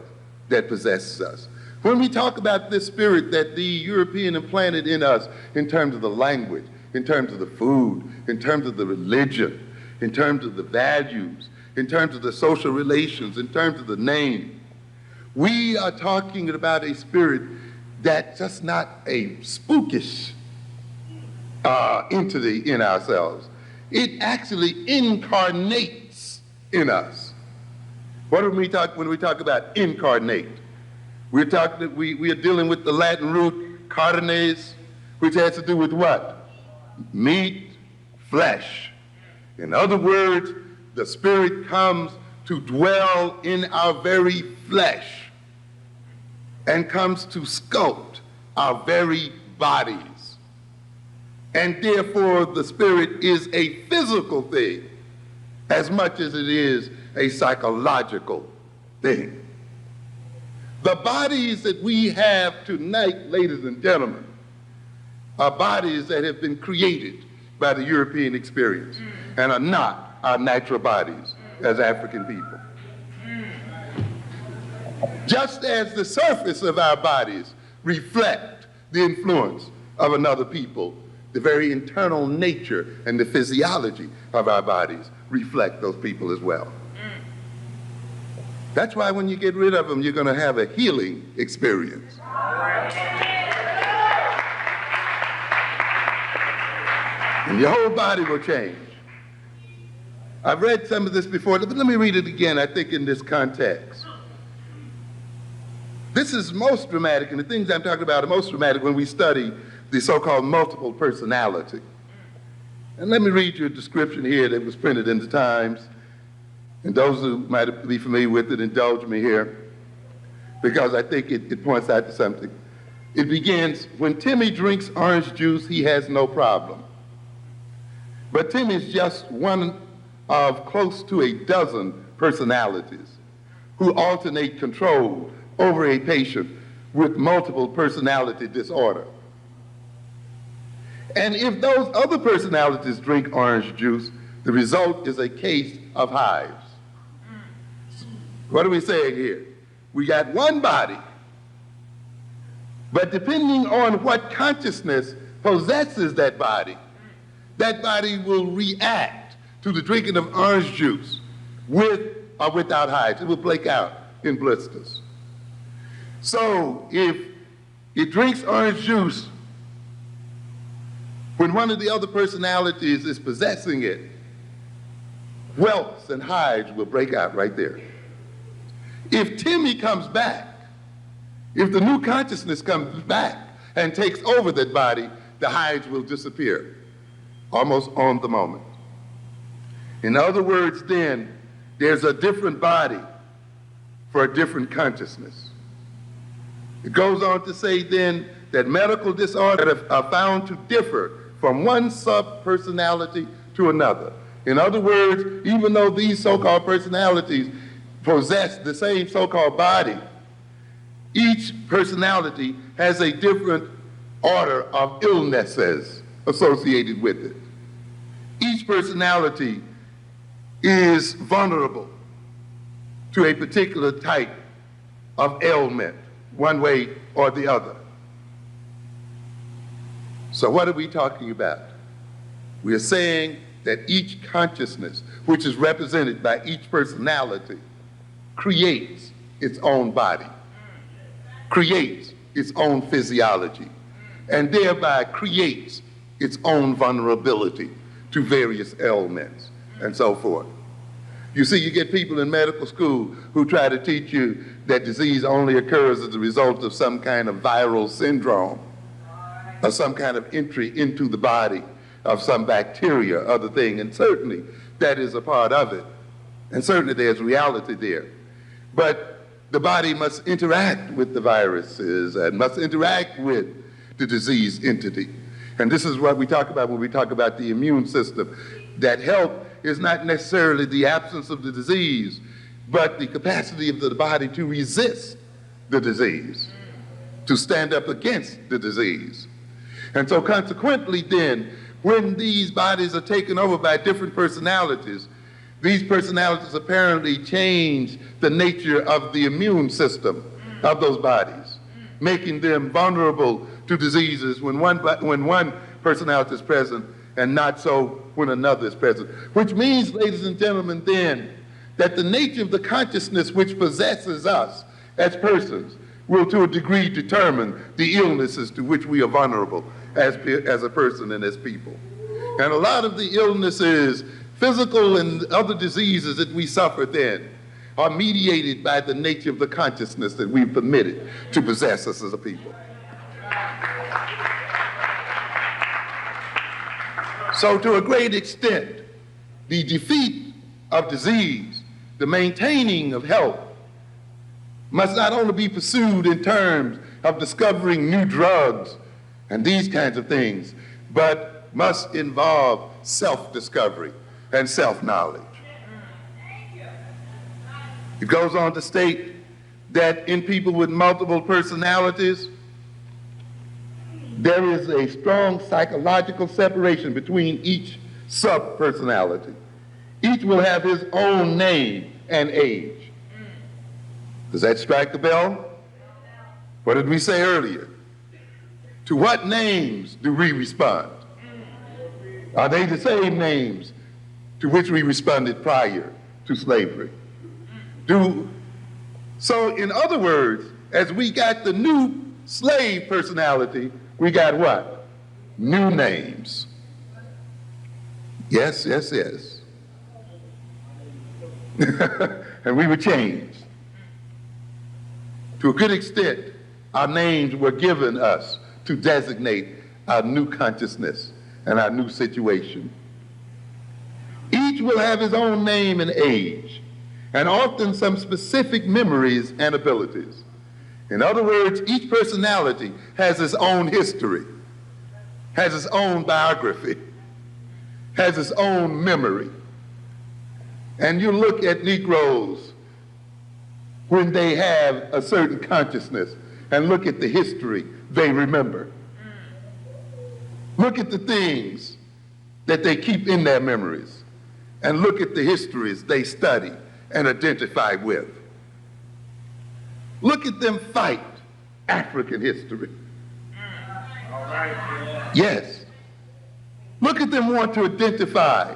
that possesses us, when we talk about this spirit that the European implanted in us in terms of the language, in terms of the food, in terms of the religion, in terms of the values, in terms of the social relations, in terms of the name, we are talking about a spirit that's just not a spookish entity in ourselves. It actually incarnates in us. What do we talk when we talk about incarnate? We are dealing with the Latin root carnes, which has to do with what? Meat, flesh. In other words, the spirit comes to dwell in our very flesh and comes to sculpt our very bodies. And therefore, the spirit is a physical thing as much as it is a psychological thing. The bodies that we have tonight, ladies and gentlemen, are bodies that have been created by the European experience and are not our natural bodies as African people. Just as the surface of our bodies reflect the influence of another people, the very internal nature and the physiology of our bodies reflect those people as well. That's why when you get rid of them, you're going to have a healing experience. And your whole body will change. I've read some of this before, but let me read it again, I think, in this context. This is most dramatic, and the things I'm talking about are most dramatic when we study the so-called multiple personality. And let me read you a description here that was printed in the Times. And those who might be familiar with it, indulge me here, because I think it points out to something. It begins, when Timmy drinks orange juice, he has no problem. But Timmy's just one of close to a dozen personalities who alternate control over a patient with multiple personality disorder. And if those other personalities drink orange juice, the result is a case of hives. What are we saying here? We got one body, but depending on what consciousness possesses that body will react to the drinking of orange juice with or without hides. It will break out in blisters. So if it drinks orange juice when one of the other personalities is possessing it, welts and hides will break out right there. If Timmy comes back, if the new consciousness comes back and takes over that body, the hides will disappear almost on the moment. In other words, then, there's a different body for a different consciousness. It goes on to say then that medical disorders are found to differ from one sub-personality to another. In other words, even though these so-called personalities possess the same so-called body, each personality has a different order of illnesses associated with it. Each personality is vulnerable to a particular type of ailment, one way or the other. So what are we talking about? We are saying that each consciousness, which is represented by each personality, creates its own body, creates its own physiology, and thereby creates its own vulnerability to various ailments and so forth. You see, you get people in medical school who try to teach you that disease only occurs as a result of some kind of viral syndrome or some kind of entry into the body of some bacteria or other thing, and certainly that is a part of it, and certainly there's reality there. But the body must interact with the viruses and must interact with the disease entity. And this is what we talk about when we talk about the immune system, that health is not necessarily the absence of the disease, but the capacity of the body to resist the disease, to stand up against the disease. And so consequently then, when these bodies are taken over by different personalities, these personalities apparently change the nature of the immune system of those bodies, making them vulnerable to diseases when one personality is present and not so when another is present. Which means, ladies and gentlemen, then, that the nature of the consciousness which possesses us as persons will to a degree determine the illnesses to which we are vulnerable as a person and as people. And a lot of the illnesses, physical and other diseases that we suffer then, are mediated by the nature of the consciousness that we've permitted to possess us as a people. So to a great extent, the defeat of disease, the maintaining of health, must not only be pursued in terms of discovering new drugs and these kinds of things, but must involve self-discovery and self-knowledge. It goes on to state that in people with multiple personalities, there is a strong psychological separation between each sub-personality. Each will have his own name and age. Does that strike the bell? What did we say earlier? To what names do we respond? Are they the same names to which we responded prior to slavery? So in other words, as we got the new slave personality, we got what? New names. Yes, yes, yes. And we were changed. To a good extent, our names were given us to designate our new consciousness and our new situation. Each will have his own name and age, and often some specific memories and abilities. In other words, each personality has its own history, has its own biography, has its own memory. And you look at Negroes when they have a certain consciousness and look at the history they remember. Look at the things that they keep in their memories and look at the histories they study and identify with. Look at them fight African history. All right. Yes. Look at them want to identify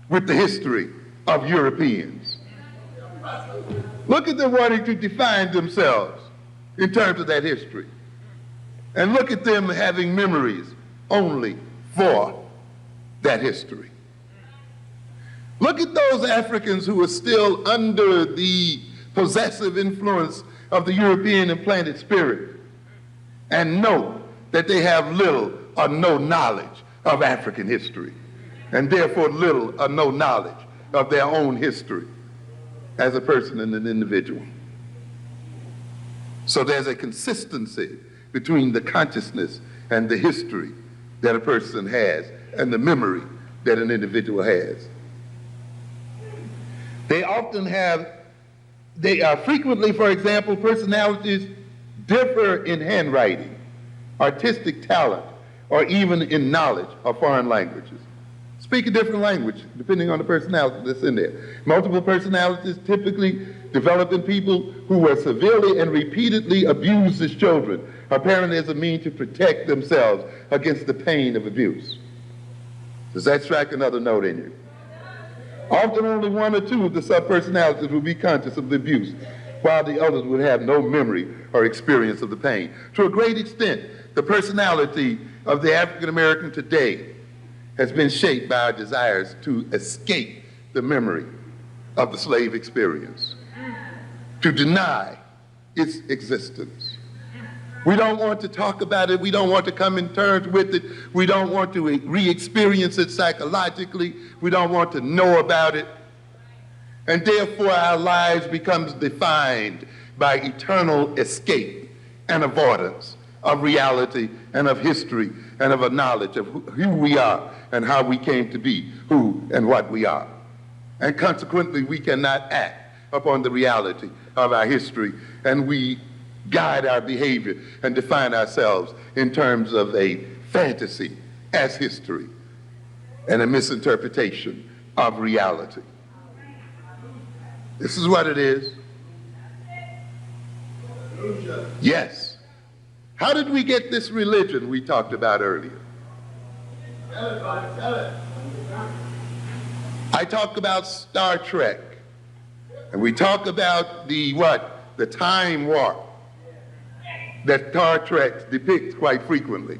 with the history of Europeans. Look at them wanting to define themselves in terms of that history. And look at them having memories only for that history. Look at those Africans who are still under the possessive influence of the European implanted spirit and know that they have little or no knowledge of African history, and therefore little or no knowledge of their own history as a person and an individual. So there's a consistency between the consciousness and the history that a person has and the memory that an individual has. They frequently, for example, personalities differ in handwriting, artistic talent, or even in knowledge of foreign languages. Speak a different language depending on the personality that's in there. Multiple personalities typically develop in people who were severely and repeatedly abused as children, apparently as a means to protect themselves against the pain of abuse. Does that strike another note in you? Often only one or two of the subpersonalities will be conscious of the abuse, while the others would have no memory or experience of the pain. To a great extent, the personality of the African American today has been shaped by our desires to escape the memory of the slave experience, to deny its existence. We don't want to talk about it. We don't want to come in terms with it. We don't want to re-experience it psychologically. We don't want to know about it. And therefore our lives becomes defined by eternal escape and avoidance of reality and of history and of a knowledge of who we are and how we came to be who and what we are. And consequently, we cannot act upon the reality of our history, and we guide our behavior and define ourselves in terms of a fantasy as history and a misinterpretation of reality. This is what it is. Yes. How did we get this religion we talked about earlier? I talk about Star Trek, and we talk about the time warp that Star Trek depicts quite frequently,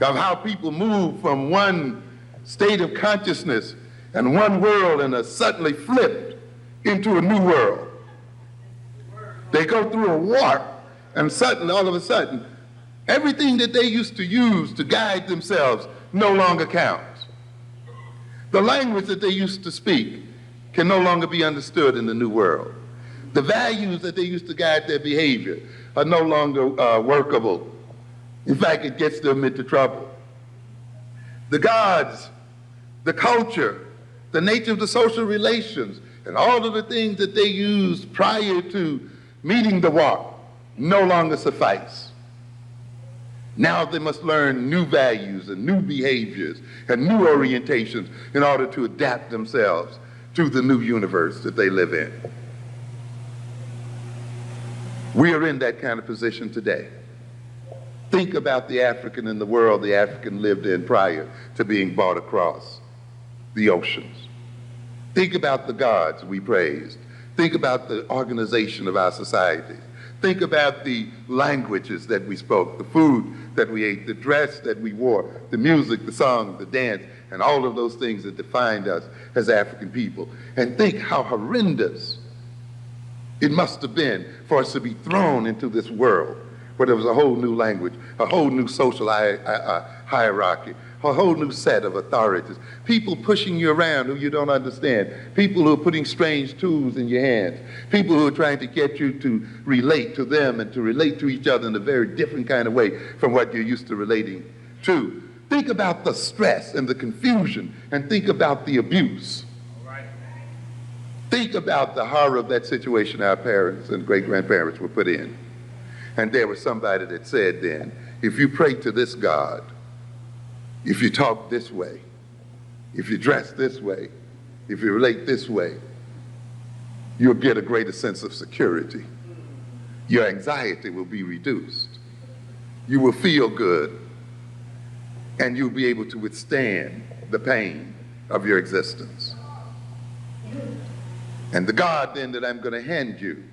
of how people move from one state of consciousness and one world and are suddenly flipped into a new world. They go through a warp, and suddenly, all of a sudden, everything that they used to use to guide themselves no longer counts. The language that they used to speak can no longer be understood in the new world. The values that they used to guide their behavior are no longer workable. In fact, it gets them into trouble. The gods, the culture, the nature of the social relations, and all of the things that they used prior to meeting the warp no longer suffice. Now they must learn new values and new behaviors and new orientations in order to adapt themselves to the new universe that they live in. We are in that kind of position today. Think about the African in the world the African lived in prior to being brought across the oceans. Think about the gods we praised. Think about the organization of our society. Think about the languages that we spoke, the food that we ate, the dress that we wore, the music, the song, the dance, and all of those things that defined us as African people. And think how horrendous it must have been for us to be thrown into this world where there was a whole new language, a whole new social hierarchy, a whole new set of authorities, people pushing you around who you don't understand, people who are putting strange tools in your hands, people who are trying to get you to relate to them and to relate to each other in a very different kind of way from what you're used to relating to. Think about the stress and the confusion, and think about the abuse. Think about the horror of that situation our parents and great-grandparents were put in. And there was somebody that said then, if you pray to this God, if you talk this way, if you dress this way, if you relate this way, you'll get a greater sense of security. Your anxiety will be reduced. You will feel good, and you'll be able to withstand the pain of your existence. And the God then that I'm going to hand you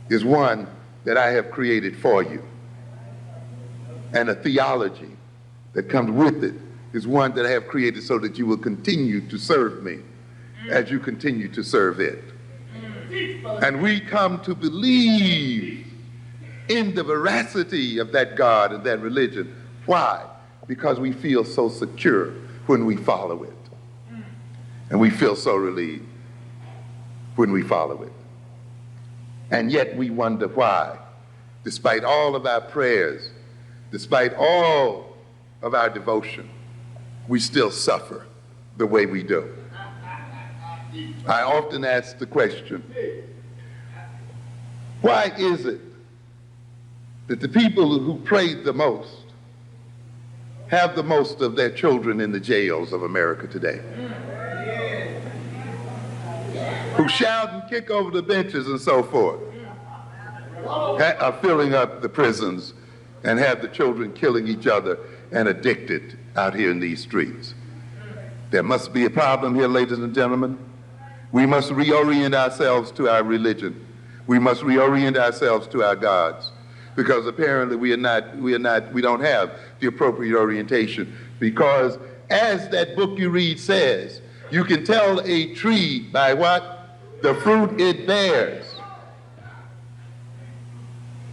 is one that I have created for you. And a theology that comes with it is one that I have created so that you will continue to serve me as you continue to serve it. And we come to believe in the veracity of that God and that religion. Why? Because we feel so secure when we follow it. And we feel so relieved when we follow it. And yet we wonder why, despite all of our prayers, despite all of our devotion, we still suffer the way we do. I often ask the question, why is it that the people who prayed the most have the most of their children in the jails of America today? Who shout and kick over the benches and so forth, are filling up the prisons and have the children killing each other and addicted out here in these streets. There must be a problem here, ladies and gentlemen. We must reorient ourselves to our religion. We must reorient ourselves to our gods, because apparently we don't have the appropriate orientation. Because as that book you read says, you can tell a tree by what? The fruit it bears.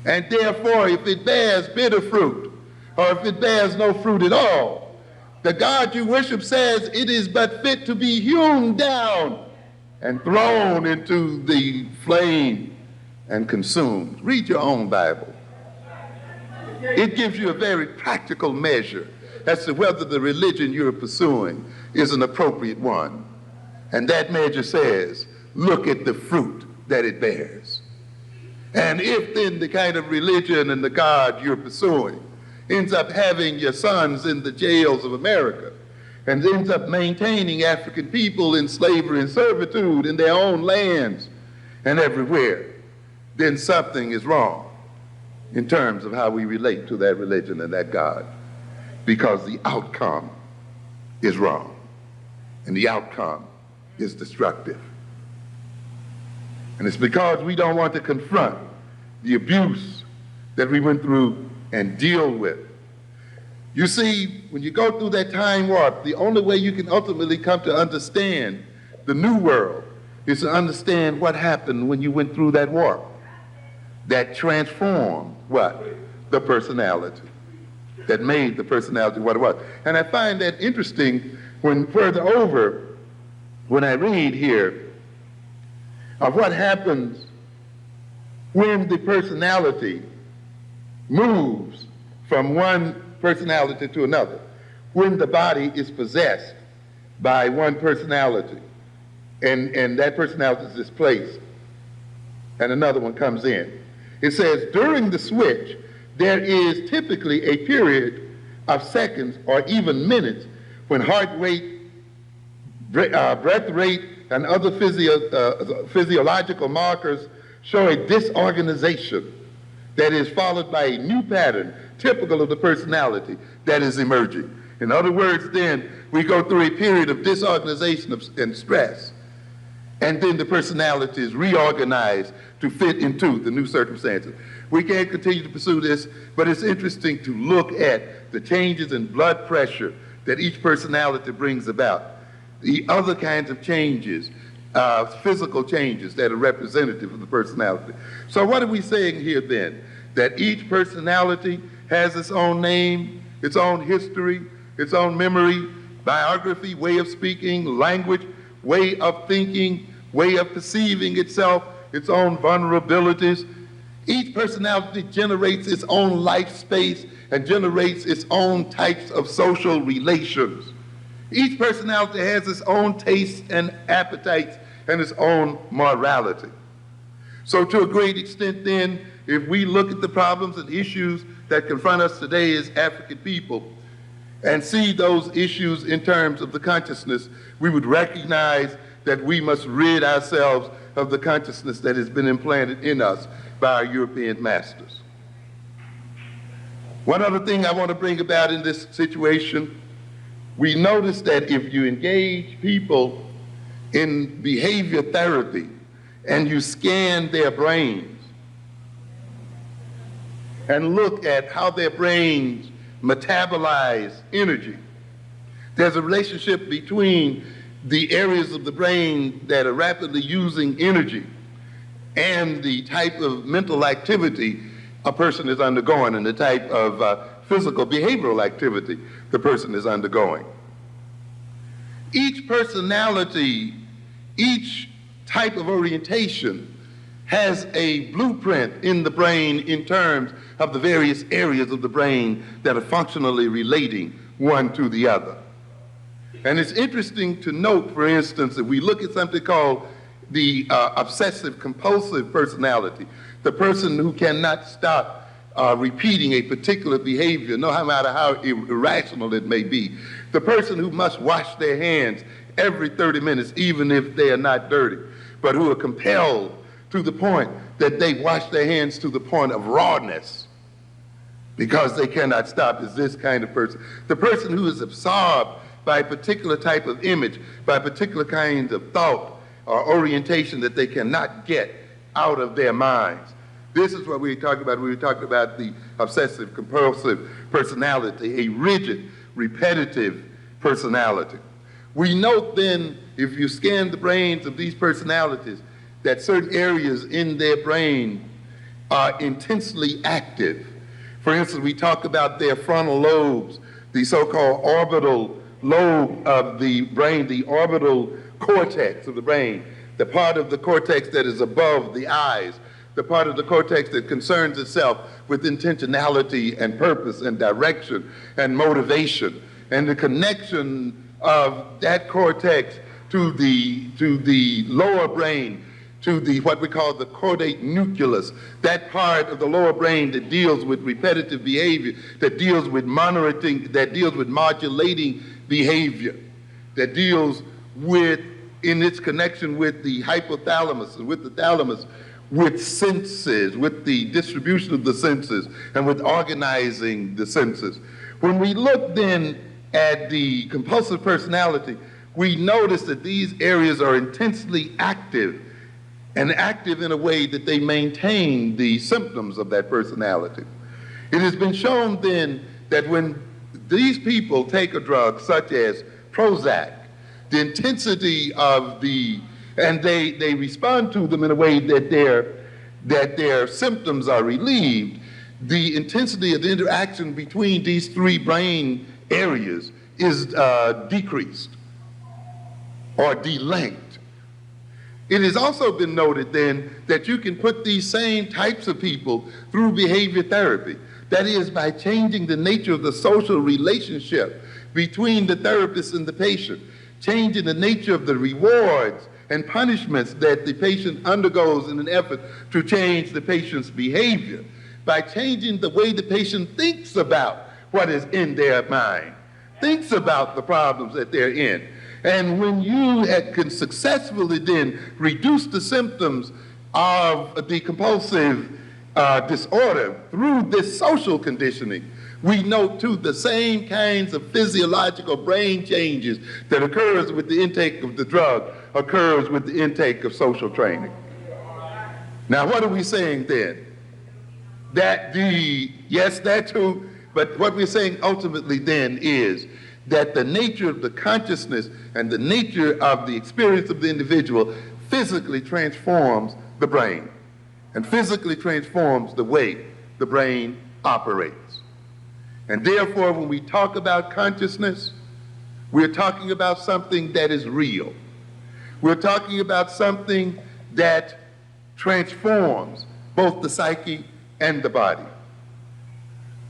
And therefore, if it bears bitter fruit, or if it bears no fruit at all, the God you worship says it is but fit to be hewn down and thrown into the flame and consumed. Read your own Bible. It gives you a very practical measure as to whether the religion you're pursuing is an appropriate one. And that measure says, look at the fruit that it bears. And if then the kind of religion and the God you're pursuing ends up having your sons in the jails of America, and ends up maintaining African people in slavery and servitude in their own lands and everywhere, then something is wrong in terms of how we relate to that religion and that God, because the outcome is wrong, and the outcome is destructive. And it's because we don't want to confront the abuse that we went through and deal with. You see, when you go through that time warp, the only way you can ultimately come to understand the new world is to understand what happened when you went through that warp that transformed what? The personality, that made the personality what it was. And I find that interesting when further over, when I read here of what happens when the personality moves from one personality to another, when the body is possessed by one personality and that personality is displaced and another one comes in. It says, during the switch, there is typically a period of seconds or even minutes when heart rate, breath rate, and other physiological markers show a disorganization that is followed by a new pattern typical of the personality that is emerging. In other words, then, we go through a period of disorganization and stress, and then the personality is reorganized to fit into the new circumstances. We can't continue to pursue this, but it's interesting to look at the changes in blood pressure that each personality brings about, the other kinds of changes, physical changes that are representative of the personality. So what are we saying here then? That each personality has its own name, its own history, its own memory, biography, way of speaking, language, way of thinking, way of perceiving itself, its own vulnerabilities. Each personality generates its own life space and generates its own types of social relations. Each personality has its own tastes and appetites and its own morality. So to a great extent then, if we look at the problems and issues that confront us today as African people and see those issues in terms of the consciousness, we would recognize that we must rid ourselves of the consciousness that has been implanted in us by our European masters. One other thing I want to bring about in this situation, we notice that if you engage people in behavior therapy and you scan their brains and look at how their brains metabolize energy, there's a relationship between the areas of the brain that are rapidly using energy and the type of mental activity a person is undergoing and the type of physical behavioral activity the person is undergoing. Each personality, each type of orientation has a blueprint in the brain in terms of the various areas of the brain that are functionally relating one to the other. And it's interesting to note, for instance, if we look at something called the obsessive compulsive personality, the person who cannot stop repeating a particular behavior, no matter how irrational it may be, the person who must wash their hands every 30 minutes, even if they are not dirty, but who are compelled to the point that they wash their hands to the point of rawness because they cannot stop, is this kind of person. The person who is absorbed by a particular type of image, by particular kinds of thought or orientation that they cannot get out of their minds. This is what we were talking about. We were talking about the obsessive compulsive personality, a rigid, repetitive personality. We note then, if you scan the brains of these personalities, that certain areas in their brain are intensely active. For instance, we talk about their frontal lobes, the so-called orbital lobe of the brain, the orbital cortex of the brain, the part of the cortex that is above the eyes, the part of the cortex that concerns itself with intentionality and purpose and direction and motivation, and the connection of that cortex to the lower brain, to the what we call the caudate nucleus, that part of the lower brain that deals with repetitive behavior, that deals with monitoring, that deals with modulating behavior, that deals with, in its connection with the hypothalamus and with the thalamus, with senses, with the distribution of the senses, and with organizing the senses. When we look then at the compulsive personality, we notice that these areas are intensely active, and active in a way that they maintain the symptoms of that personality. It has been shown then that when these people take a drug such as Prozac, the intensity of and they respond to them in a way that their symptoms are relieved, the intensity of the interaction between these three brain areas is decreased or delinked. It has also been noted then that you can put these same types of people through behavior therapy. That is, by changing the nature of the social relationship between the therapist and the patient, changing the nature of the rewards and punishments that the patient undergoes in an effort to change the patient's behavior, by changing the way the patient thinks about what is in their mind, thinks about the problems that they're in. And when you can successfully then reduce the symptoms of the compulsive disorder through this social conditioning, we note too the same kinds of physiological brain changes that occurs with the intake of the drug occurs with the intake of social training. Now, what are we saying then? Yes, that too, but what we're saying ultimately then is that the nature of the consciousness and the nature of the experience of the individual physically transforms the brain and physically transforms the way the brain operates. And therefore, when we talk about consciousness, we're talking about something that is real. We're talking about something that transforms both the psyche and the body.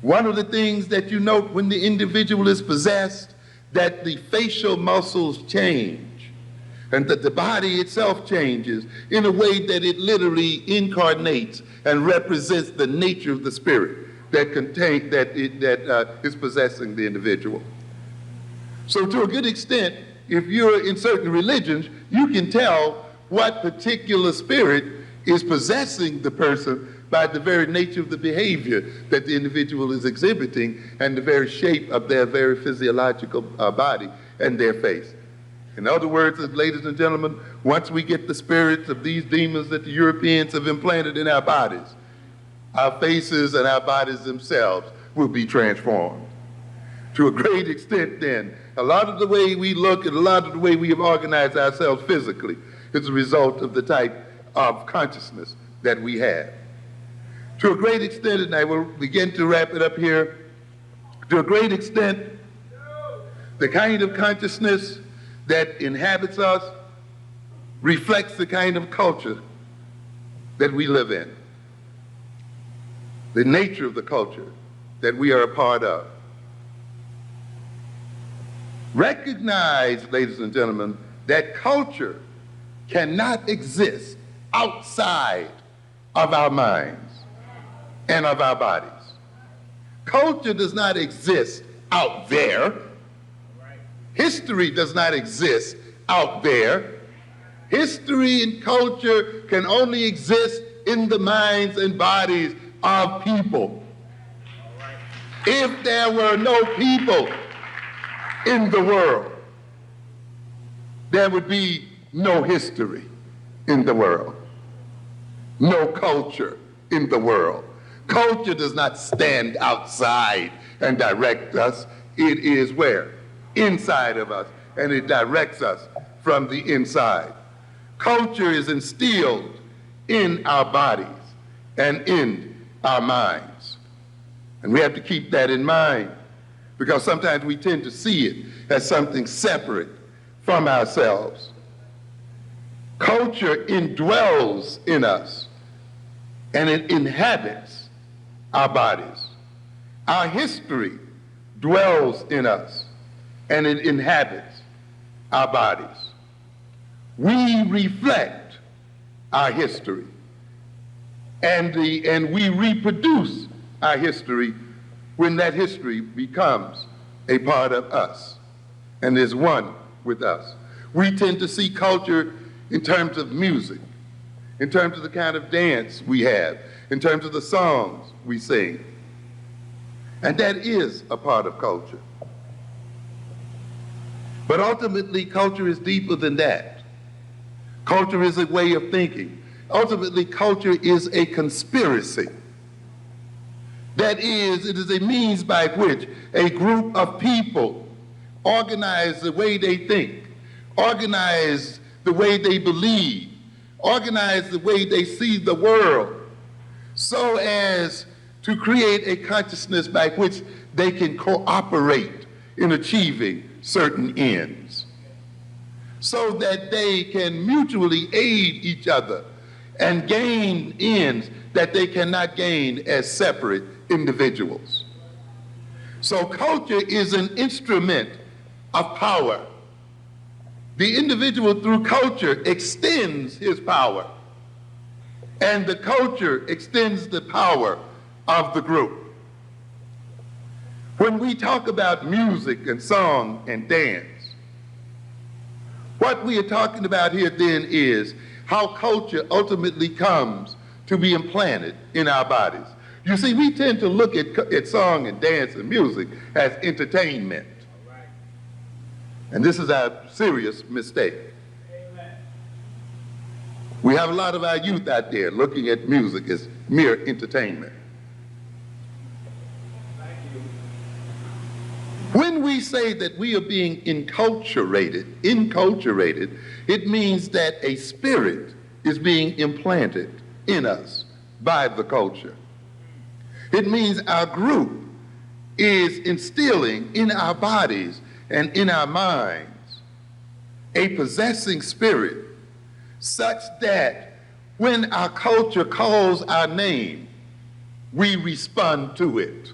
One of the things that you note when the individual is possessed, that the facial muscles change and that the body itself changes in a way that it literally incarnates and represents the nature of the spirit that is possessing the individual. So to a good extent, if you're in certain religions, you can tell what particular spirit is possessing the person by the very nature of the behavior that the individual is exhibiting and the very shape of their very physiological body and their face. In other words, ladies and gentlemen, once we get the spirits of these demons that the Europeans have implanted in our bodies, our faces and our bodies themselves will be transformed. To a great extent then, a lot of the way we look and a lot of the way we have organized ourselves physically is a result of the type of consciousness that we have. To a great extent, and I will begin to wrap it up here, to a great extent, the kind of consciousness that inhabits us reflects the kind of culture that we live in, the nature of the culture that we are a part of. Recognize, ladies and gentlemen, that culture cannot exist outside of our minds and of our bodies. Culture does not exist out there. History does not exist out there. History and culture can only exist in the minds and bodies of people. If there were no people in the world, there would be no history in the world, no culture in the world. Culture does not stand outside and direct us. It is where? Inside of us, and it directs us from the inside. Culture is instilled in our bodies and in our minds. And we have to keep that in mind, because sometimes we tend to see it as something separate from ourselves. Culture indwells in us, and it inhabits our bodies. Our history dwells in us, and it inhabits our bodies. We reflect our history, and we reproduce our history when that history becomes a part of us and is one with us. We tend to see culture in terms of music, in terms of the kind of dance we have, in terms of the songs we sing. And that is a part of culture. But ultimately, culture is deeper than that. Culture is a way of thinking. Ultimately, culture is a conspiracy. That is, it is a means by which a group of people organize the way they think, organize the way they believe, organize the way they see the world, so as to create a consciousness by which they can cooperate in achieving certain ends, so that they can mutually aid each other and gain ends that they cannot gain as separate individuals. So culture is an instrument of power. The individual through culture extends his power, and the culture extends the power of the group. When we talk about music and song and dance, what we are talking about here then is how culture ultimately comes to be implanted in our bodies. You see, we tend to look at song and dance and music as entertainment. And this is our serious mistake. Amen. We have a lot of our youth out there looking at music as mere entertainment. When we say that we are being enculturated, it means that a spirit is being implanted in us by the culture. It means our group is instilling in our bodies and in our minds a possessing spirit such that when our culture calls our name, we respond to it.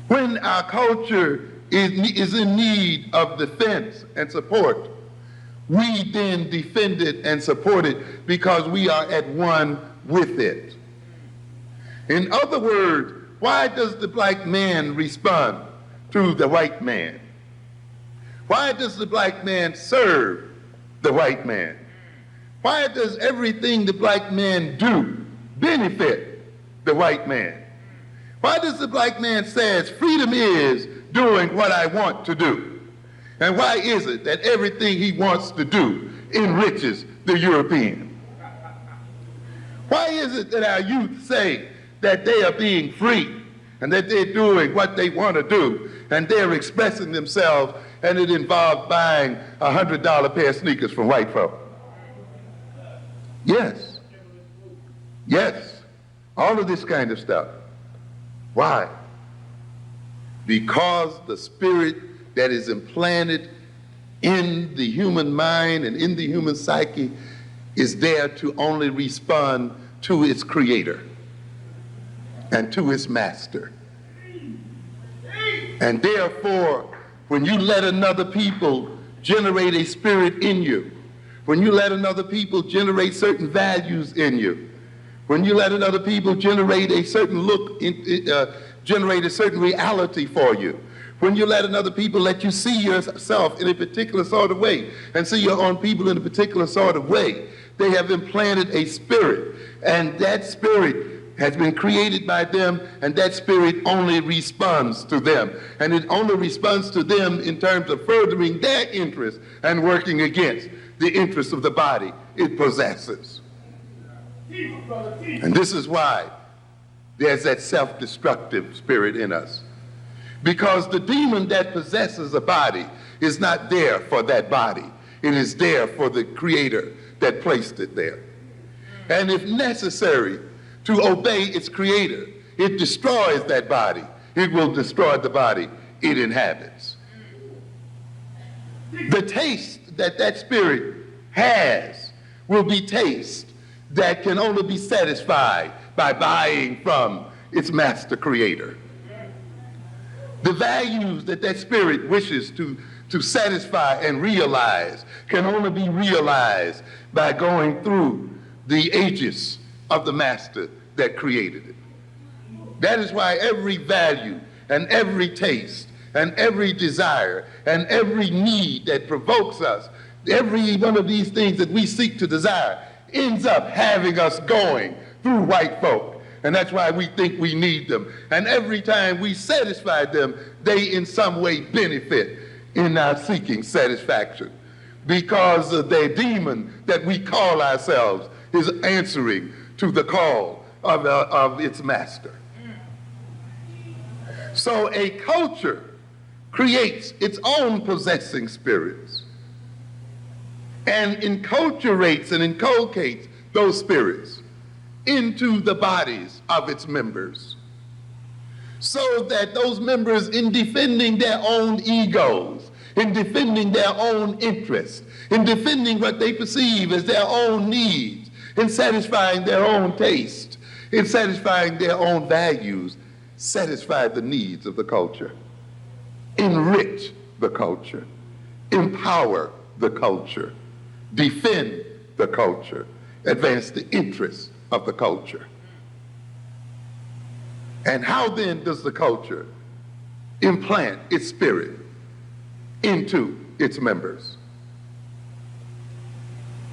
When our culture is in need of defense and support, we then defend it and support it because we are at one with it. In other words, why does the black man respond to the white man? Why does the black man serve the white man? Why does everything the black man do benefit the white man? Why does the black man say freedom is doing what I want to do? And why is it that everything he wants to do enriches the European? Why is it that our youth say that they are being free and that they're doing what they want to do and they're expressing themselves, and it involves buying a $100 pair of sneakers from white folk? Yes. Yes. All of this kind of stuff. Why? Because the spirit that is implanted in the human mind and in the human psyche is there to only respond to its creator and to its master. And therefore, when you let another people generate a spirit in you, when you let another people generate certain values in you, when you let another people generate a certain look, generate a certain reality for you, when you let another people let you see yourself in a particular sort of way and see your own people in a particular sort of way, they have implanted a spirit, and that spirit has been created by them, and that spirit only responds to them. And it only responds to them in terms of furthering their interests and working against the interests of the body it possesses. And this is why there's that self-destructive spirit in us. Because the demon that possesses a body is not there for that body. It is there for the creator that placed it there. And if necessary to obey its creator, it destroys that body. It will destroy the body it inhabits. The taste that that spirit has will be taste that can only be satisfied by buying from its master creator. The values that that spirit wishes to satisfy and realize can only be realized by going through the aegis of the master that created it. That is why every value and every taste and every desire and every need that provokes us, every one of these things that we seek to desire, ends up having us going through white folk. And that's why we think we need them. And every time we satisfy them, they in some way benefit in our seeking satisfaction. Because the demon that we call ourselves is answering to the call of its master. So a culture creates its own possessing spirits and enculturates and inculcates those spirits into the bodies of its members, so that those members, in defending their own egos, in defending their own interests, in defending what they perceive as their own needs, in satisfying their own taste, in satisfying their own values, satisfy the needs of the culture, enrich the culture, empower the culture, defend the culture, advance the interests of the culture. And how then does the culture implant its spirit into its members?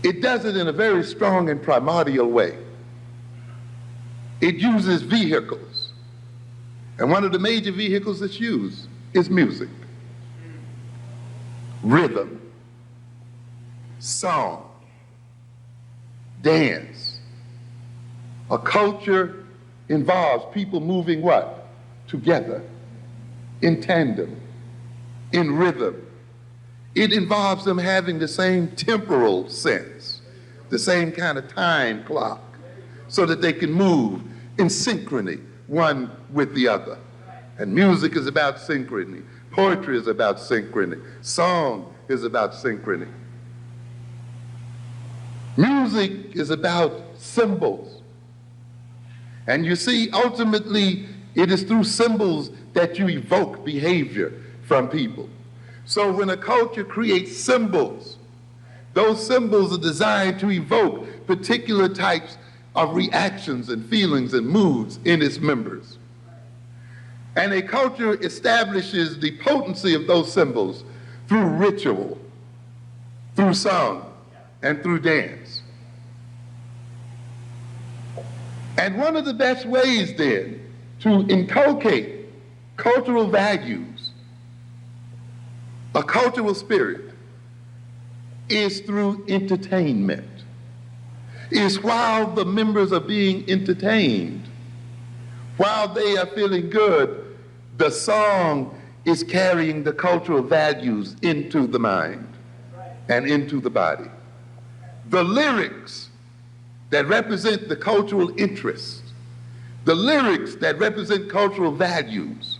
It does it in a very strong and primordial way. It uses vehicles. And one of the major vehicles that's used is music, rhythm, song, dance. A culture involves people moving what? Together, in tandem, in rhythm. It involves them having the same temporal sense, the same kind of time clock, so that they can move in synchrony, one with the other. And music is about synchrony. Poetry is about synchrony. Song is about synchrony. Music is about symbols. And you see, ultimately, it is through symbols that you evoke behavior from people. So when a culture creates symbols, those symbols are designed to evoke particular types of reactions and feelings and moods in its members. And a culture establishes the potency of those symbols through ritual, through song, and through dance. And one of the best ways then to inculcate cultural values A cultural spirit is through entertainment. Is while the members are being entertained, while they are feeling good, the song is carrying the cultural values into the mind and into the body. The lyrics that represent the cultural interest, the lyrics that represent cultural values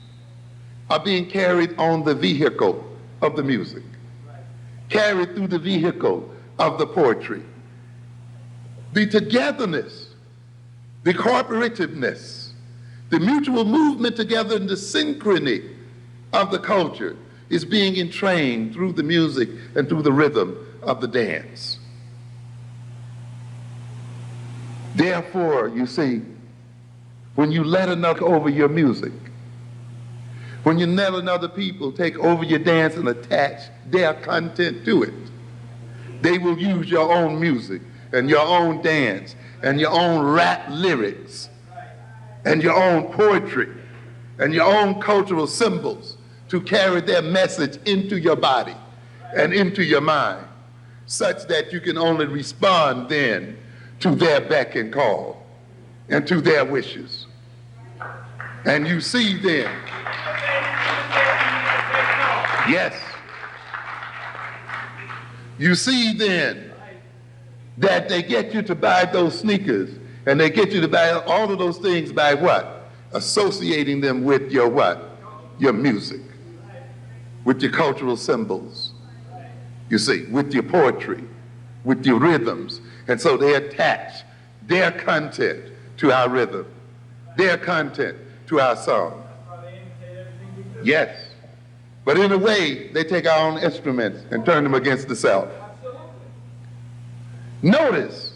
are being carried on the vehicle of the music, carried through the vehicle of the poetry. The togetherness, the cooperativeness, the mutual movement together and the synchrony of the culture is being entrained through the music and through the rhythm of the dance. Therefore, you see, when you let another over your music, when you let another people take over your dance and attach their content to it, they will use your own music and your own dance and your own rap lyrics and your own poetry and your own cultural symbols to carry their message into your body and into your mind, such that you can only respond then to their beck and call and to their wishes. And you see then, yes, you see then that they get you to buy those sneakers and they get you to buy all of those things by what? Associating them with your what? Your music, with your cultural symbols, you see, with your poetry, with your rhythms. And so they attach their content to our rhythm, their content to our song. Yes. But in a way, they take our own instruments and turn them against the self. Notice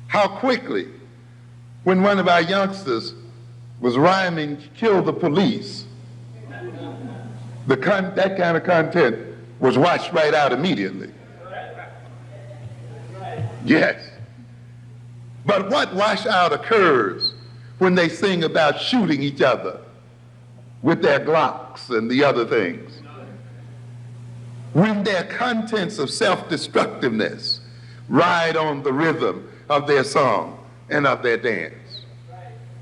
how quickly, when one of our youngsters was rhyming, "Kill the police," that kind of content was washed right out immediately. Yes. But what washout occurs when they sing about shooting each other with their Glocks and the other things? When their contents of self-destructiveness ride on the rhythm of their song and of their dance.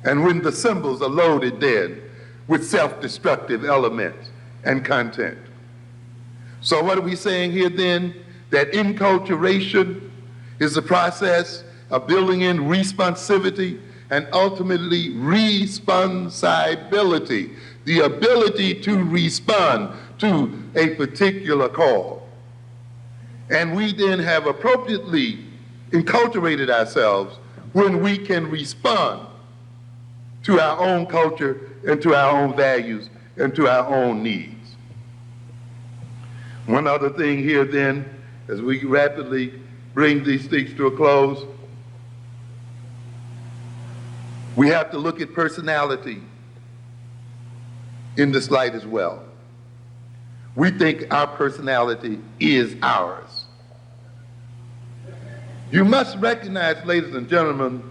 And when the symbols are loaded then with self-destructive elements and content. So what are we saying here then? That enculturation is the process of building in responsivity and ultimately responsibility, the ability to respond to a particular call. And we then have appropriately enculturated ourselves when we can respond to our own culture and to our own values and to our own needs. One other thing here then, as we rapidly bring these things to a close, we have to look at personality in this light as well. We think our personality is ours. You must recognize, ladies and gentlemen,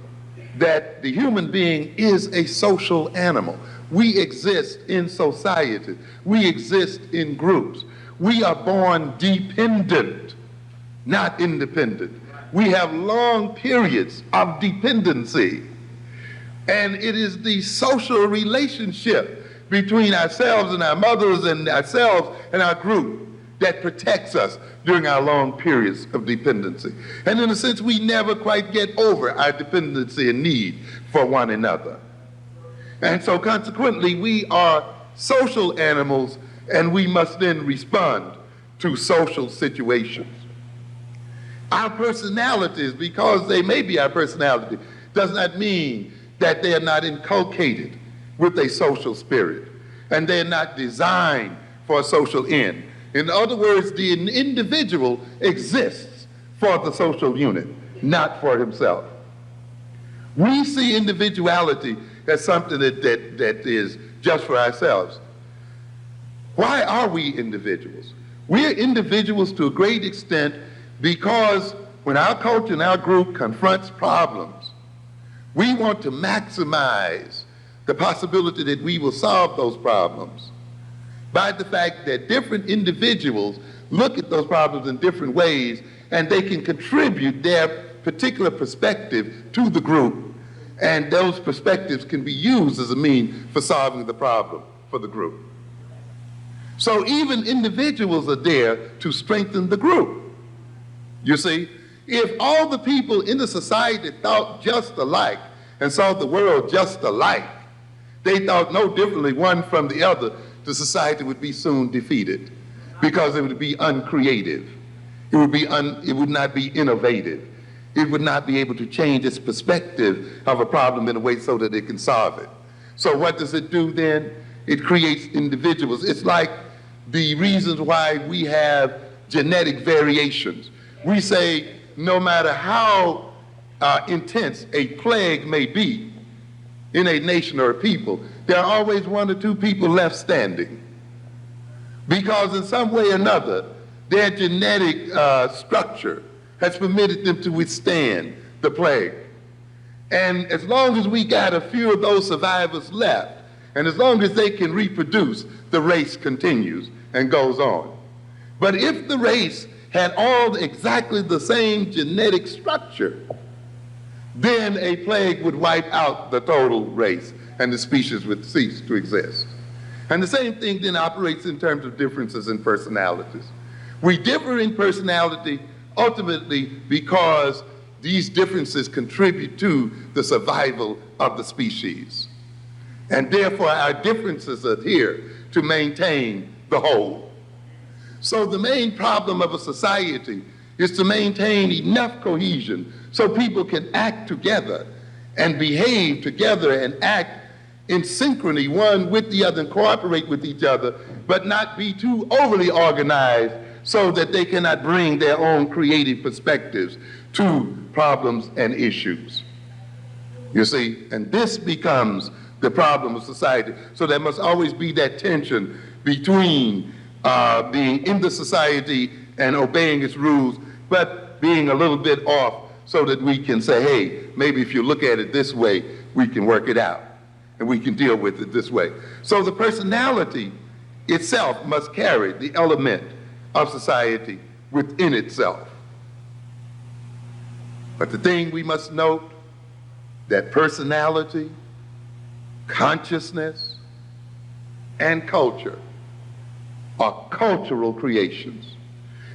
that the human being is a social animal. We exist in society. We exist in groups. We are born dependent, not independent. We have long periods of dependency. And it is the social relationship between ourselves and our mothers and ourselves and our group that protects us during our long periods of dependency. And in a sense, we never quite get over our dependency and need for one another. And so consequently, we are social animals, and we must then respond to social situations. Our personalities, because they may be our personality, does not mean that they are not inculcated with a social spirit, and they are not designed for a social end. In other words, the individual exists for the social unit, not for himself. We see individuality as something that is just for ourselves. Why are we individuals? We're individuals to a great extent because when our culture and our group confronts problems, we want to maximize the possibility that we will solve those problems by the fact that different individuals look at those problems in different ways, and they can contribute their particular perspective to the group, and those perspectives can be used as a means for solving the problem for the group. So even individuals are there to strengthen the group. You see, if all the people in the society thought just alike and saw the world just alike, they thought no differently one from the other, the society would be soon defeated, because it would be uncreative. It would not be innovative. It would not be able to change its perspective of a problem in a way so that it can solve it. So what does it do then? It creates individuals. It's like the reasons why we have genetic variations. We say no matter how intense a plague may be in a nation or a people, there are always one or two people left standing. Because in some way or another, their genetic structure has permitted them to withstand the plague. And as long as we got a few of those survivors left, and as long as they can reproduce, the race continues and goes on. But if the race had all exactly the same genetic structure, then a plague would wipe out the total race and the species would cease to exist. And the same thing then operates in terms of differences in personalities. We differ in personality ultimately because these differences contribute to the survival of the species. And therefore our differences are here to maintain the whole. So the main problem of a society is to maintain enough cohesion so people can act together and behave together and act in synchrony one with the other and cooperate with each other, but not be too overly organized so that they cannot bring their own creative perspectives to problems and issues. You see, and this becomes the problem of society. So there must always be that tension between being in the society and obeying its rules, but being a little bit off so that we can say, hey, maybe if you look at it this way, we can work it out and we can deal with it this way. So the personality itself must carry the element of society within itself. But the thing we must note, that personality, consciousness, and culture are cultural creations.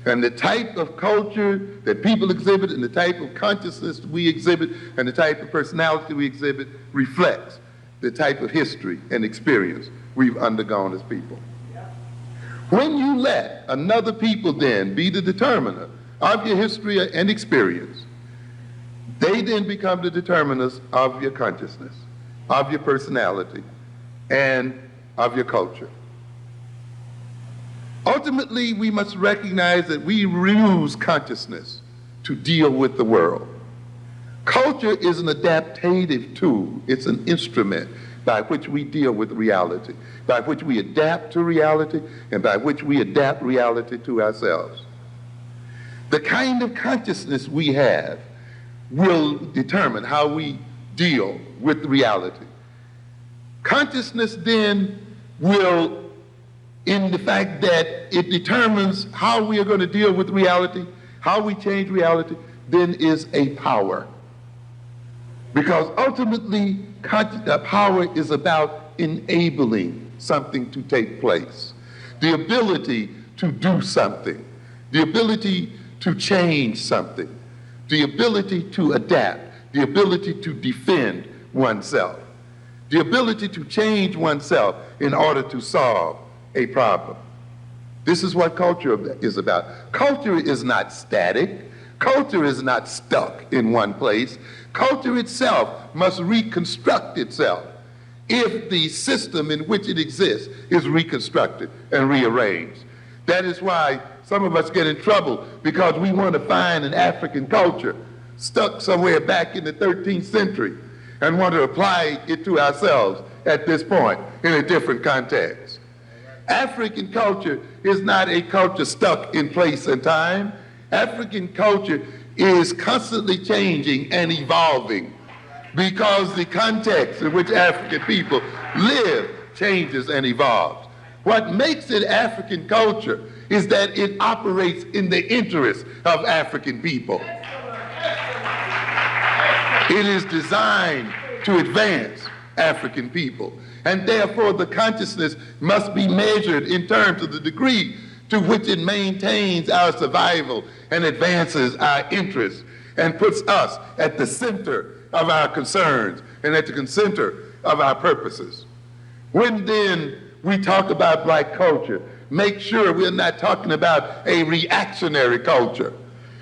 And the type of culture that people exhibit and the type of consciousness we exhibit and the type of personality we exhibit reflects the type of history and experience we've undergone as people. When you let another people then be the determiner of your history and experience, they then become the determiners of your consciousness, of your personality, and of your culture. Ultimately, we must recognize that we use consciousness to deal with the world. Culture is an adaptive tool. It's an instrument by which we deal with reality, by which we adapt to reality, and by which we adapt reality to ourselves. The kind of consciousness we have will determine how we deal with reality. Consciousness then will, in the fact that it determines how we are going to deal with reality, how we change reality, then is a power. Because ultimately, power is about enabling something to take place. The ability to do something, the ability to change something, the ability to adapt, the ability to defend oneself, the ability to change oneself in order to solve a problem. This is what culture is about. Culture is not static. Culture is not stuck in one place. Culture itself must reconstruct itself if the system in which it exists is reconstructed and rearranged. That is why some of us get in trouble, because we want to find an African culture stuck somewhere back in the 13th century and want to apply it to ourselves at this point in a different context. African culture is not a culture stuck in place and time. African culture is constantly changing and evolving because the context in which African people live changes and evolves. What makes it African culture is that it operates in the interest of African people. It is designed to advance African people. And therefore, the consciousness must be measured in terms of the degree to which it maintains our survival and advances our interests and puts us at the center of our concerns and at the center of our purposes. When then we talk about black culture, make sure we're not talking about a reactionary culture,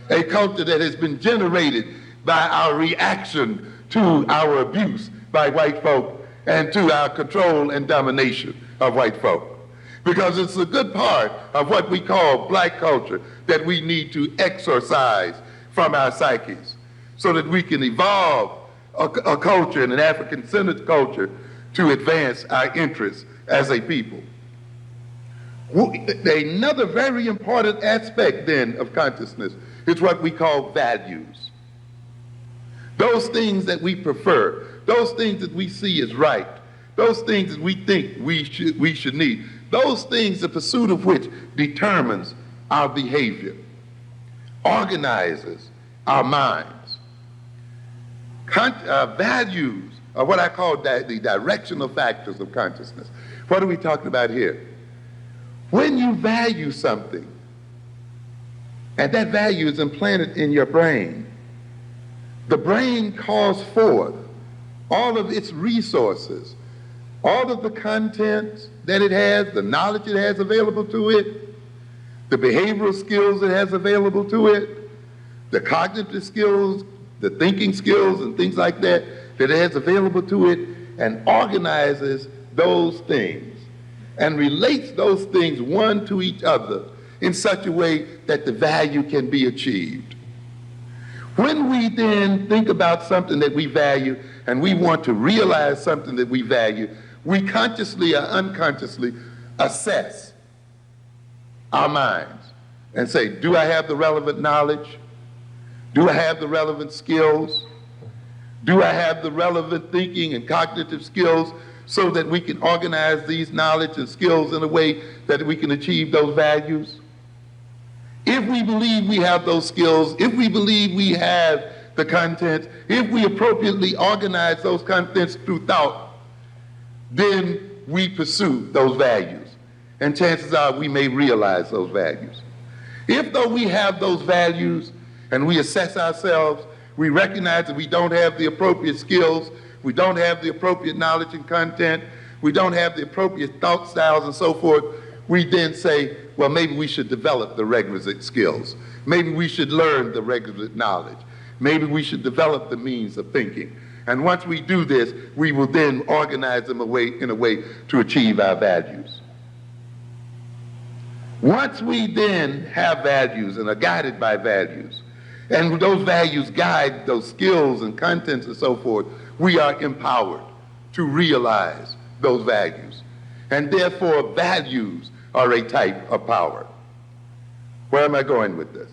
a culture that has been generated by our reaction to our abuse by white folk and to our control and domination of white folk. Because it's a good part of what we call black culture that we need to exorcise from our psyches so that we can evolve a culture and an African-centered culture to advance our interests as a people. Another very important aspect then of consciousness is what we call values. Those things that we prefer, those things that we see as right, those things that we think we should need, those things, the pursuit of which determines our behavior, organizes our minds. Values are what I call the directional factors of consciousness. What are we talking about here? When you value something, and that value is implanted in your brain, the brain calls forth all of its resources, all of the content that it has, the knowledge it has available to it, the behavioral skills it has available to it, the cognitive skills, the thinking skills and things like that it has available to it, and organizes those things and relates those things one to each other in such a way that the value can be achieved. When we then think about something that we value and we want to realize something that we value, we consciously or unconsciously assess our minds and say, do I have the relevant knowledge? Do I have the relevant skills? Do I have the relevant thinking and cognitive skills so that we can organize these knowledge and skills in a way that we can achieve those values? If we believe we have those skills, if we believe we have the content, if we appropriately organize those contents through thought, then we pursue those values. And chances are we may realize those values. If though we have those values and we assess ourselves, we recognize that we don't have the appropriate skills, we don't have the appropriate knowledge and content, we don't have the appropriate thought styles and so forth, we then say, well, maybe we should develop the requisite skills. Maybe we should learn the requisite knowledge. Maybe we should develop the means of thinking. And once we do this, we will then organize them in a way to achieve our values. Once we then have values and are guided by values, and those values guide those skills and contents and so forth, we are empowered to realize those values. And therefore, values are a type of power. Where am I going with this?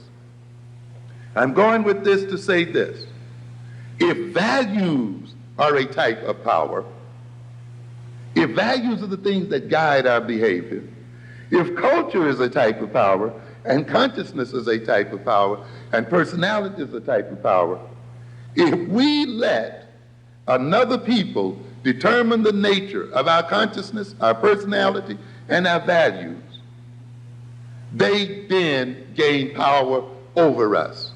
I'm going with this to say this. If values are a type of power, if values are the things that guide our behavior, if culture is a type of power, and consciousness is a type of power, and personality is a type of power, if we let another people determine the nature of our consciousness, our personality, and our values, they then gain power over us.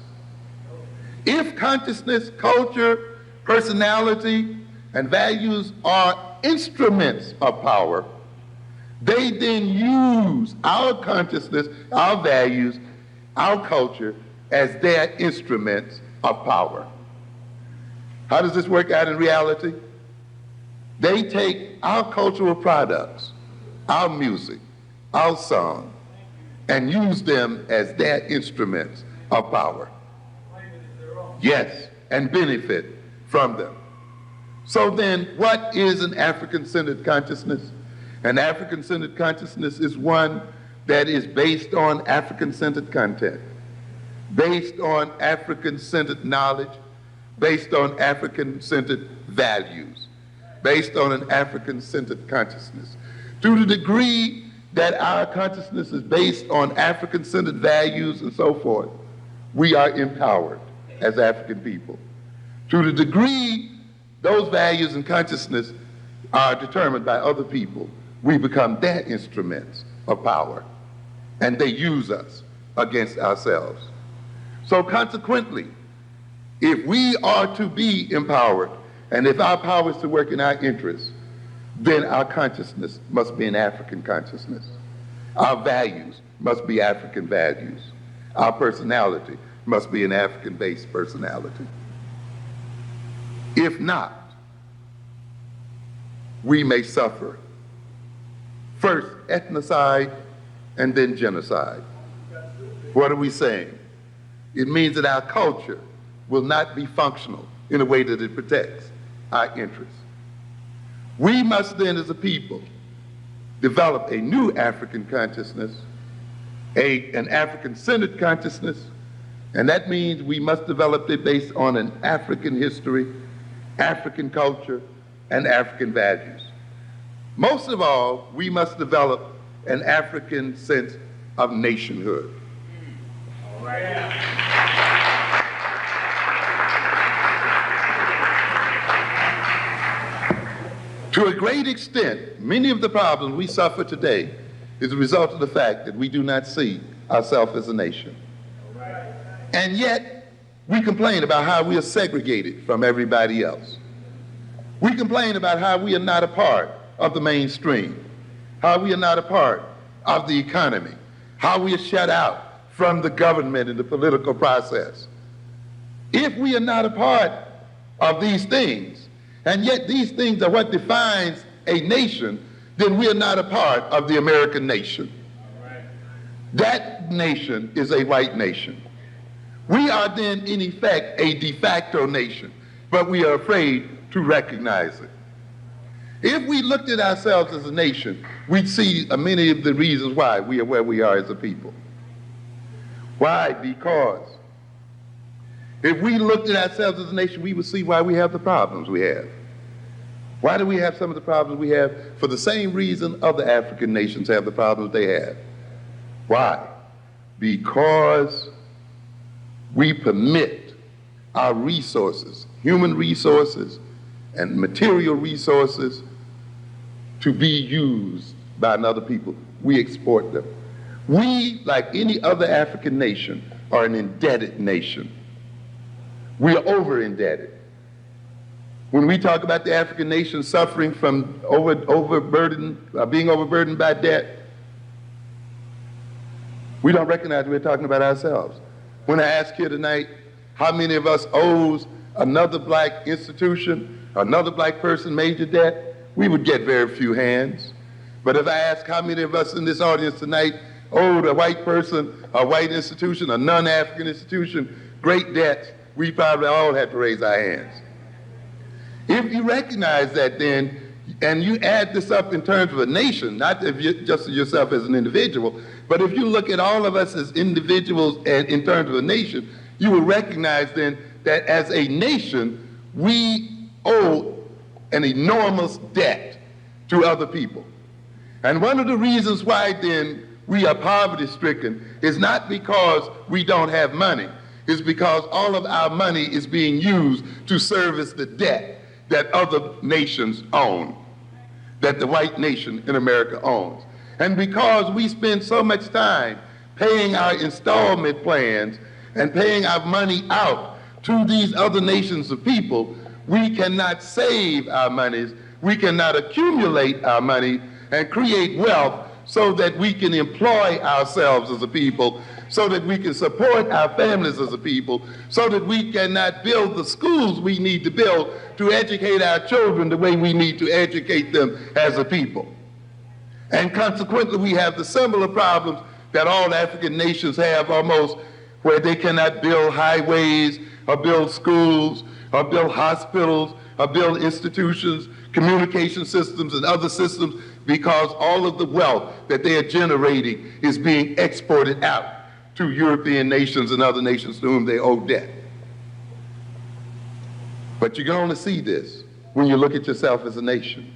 If consciousness, culture, personality, and values are instruments of power, they then use our consciousness, our values, our culture as their instruments of power. How does this work out in reality? They take our cultural products, our music, our song, and use them as their instruments of power. Yes, and benefit from them. So then, what is an African-centered consciousness? An African-centered consciousness is one that is based on African-centered content, based on African-centered knowledge, based on African-centered values, based on an African-centered consciousness. To the degree that our consciousness is based on African-centered values and so forth, we are empowered as African people. To the degree those values and consciousness are determined by other people, we become their instruments of power, and they use us against ourselves. So consequently, if we are to be empowered, and if our power is to work in our interests, then our consciousness must be an African consciousness. Our values must be African values. Our personality must be an African-based personality. If not, we may suffer first ethnocide and then genocide. What are we saying? It means that our culture will not be functional in a way that it protects our interests. We must then, as a people, develop a new African consciousness, an African-centered consciousness, and that means we must develop it based on an African history, African culture, and African values. Most of all, we must develop an African sense of nationhood. All right. To a great extent, many of the problems we suffer today is a result of the fact that we do not see ourselves as a nation. And yet, we complain about how we are segregated from everybody else. We complain about how we are not a part of the mainstream, how we are not a part of the economy, how we are shut out from the government and the political process. If we are not a part of these things, and yet these things are what defines a nation, then we are not a part of the American nation. That nation is a white nation. We are then, in effect, a de facto nation, but we are afraid to recognize it. If we looked at ourselves as a nation, we'd see many of the reasons why we are where we are as a people. Why? Because if we looked at ourselves as a nation, we would see why we have the problems we have. Why do we have some of the problems we have? For the same reason other African nations have the problems they have. Why? Because we permit our resources, human resources and material resources, to be used by another people. We export them. We, like any other African nation, are an indebted nation. We are over-indebted. When we talk about the African nation suffering from being overburdened by debt, we don't recognize we're talking about ourselves. When I ask here tonight, how many of us owes another black institution, another black person major debt, we would get very few hands. But if I ask how many of us in this audience tonight owed a white person, a white institution, a non-African institution, great debts, we probably all had to raise our hands. If you recognize that then, and you add this up in terms of a nation, not just yourself as an individual, but if you look at all of us as individuals and in terms of a nation, you will recognize then that as a nation, we owe an enormous debt to other people. And one of the reasons why then we are poverty-stricken is not because we don't have money, it's because all of our money is being used to service the debt that other nations own, that the white nation in America owns. And because we spend so much time paying our installment plans and paying our money out to these other nations of people, we cannot save our monies, we cannot accumulate our money and create wealth so that we can employ ourselves as a people, so that we can support our families as a people, so that we cannot build the schools we need to build to educate our children the way we need to educate them as a people. And consequently, we have the similar problems that all African nations have almost, where they cannot build highways or build schools or build hospitals or build institutions, communication systems and other systems, because all of the wealth that they are generating is being exported out to European nations and other nations to whom they owe debt. But you can only see this when you look at yourself as a nation.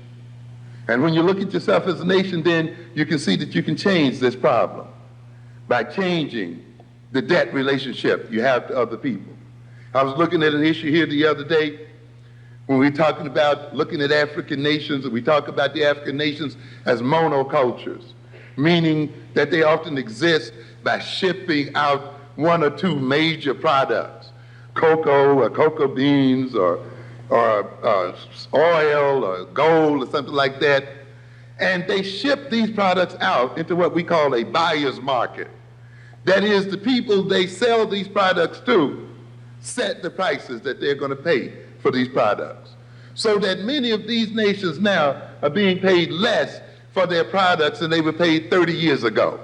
And when you look at yourself as a nation, then you can see that you can change this problem by changing the debt relationship you have to other people. I was looking at an issue here the other day when we were talking about looking at African nations, and we talk about the African nations as monocultures, meaning that they often exist by shipping out one or two major products, cocoa or cocoa beans or oil or gold or something like that, and they ship these products out into what we call a buyer's market. That is, the people they sell these products to set the prices that they're going to pay for these products. So that many of these nations now are being paid less for their products than they were paid 30 years ago.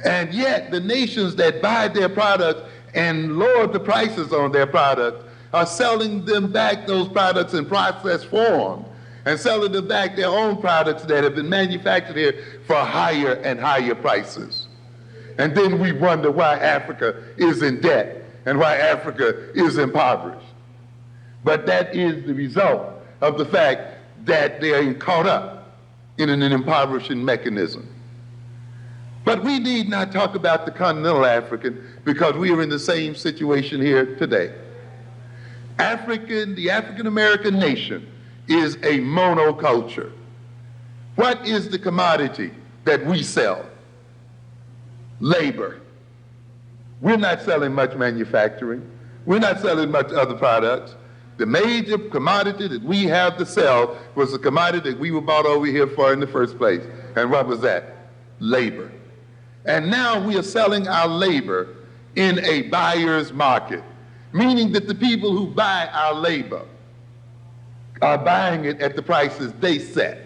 And yet the nations that buy their products and lower the prices on their products are selling them back those products in processed form and selling them back their own products that have been manufactured here for higher and higher prices. And then we wonder why Africa is in debt and why Africa is impoverished. But that is the result of the fact that they are caught up in an impoverishing mechanism. But we need not talk about the continental African because we are in the same situation here today. The African American nation is a monoculture. What is the commodity that we sell? Labor. We're not selling much manufacturing. We're not selling much other products. The major commodity that we have to sell was the commodity that we were bought over here for in the first place. And what was that? Labor. And now we are selling our labor in a buyer's market, meaning that the people who buy our labor are buying it at the prices they set.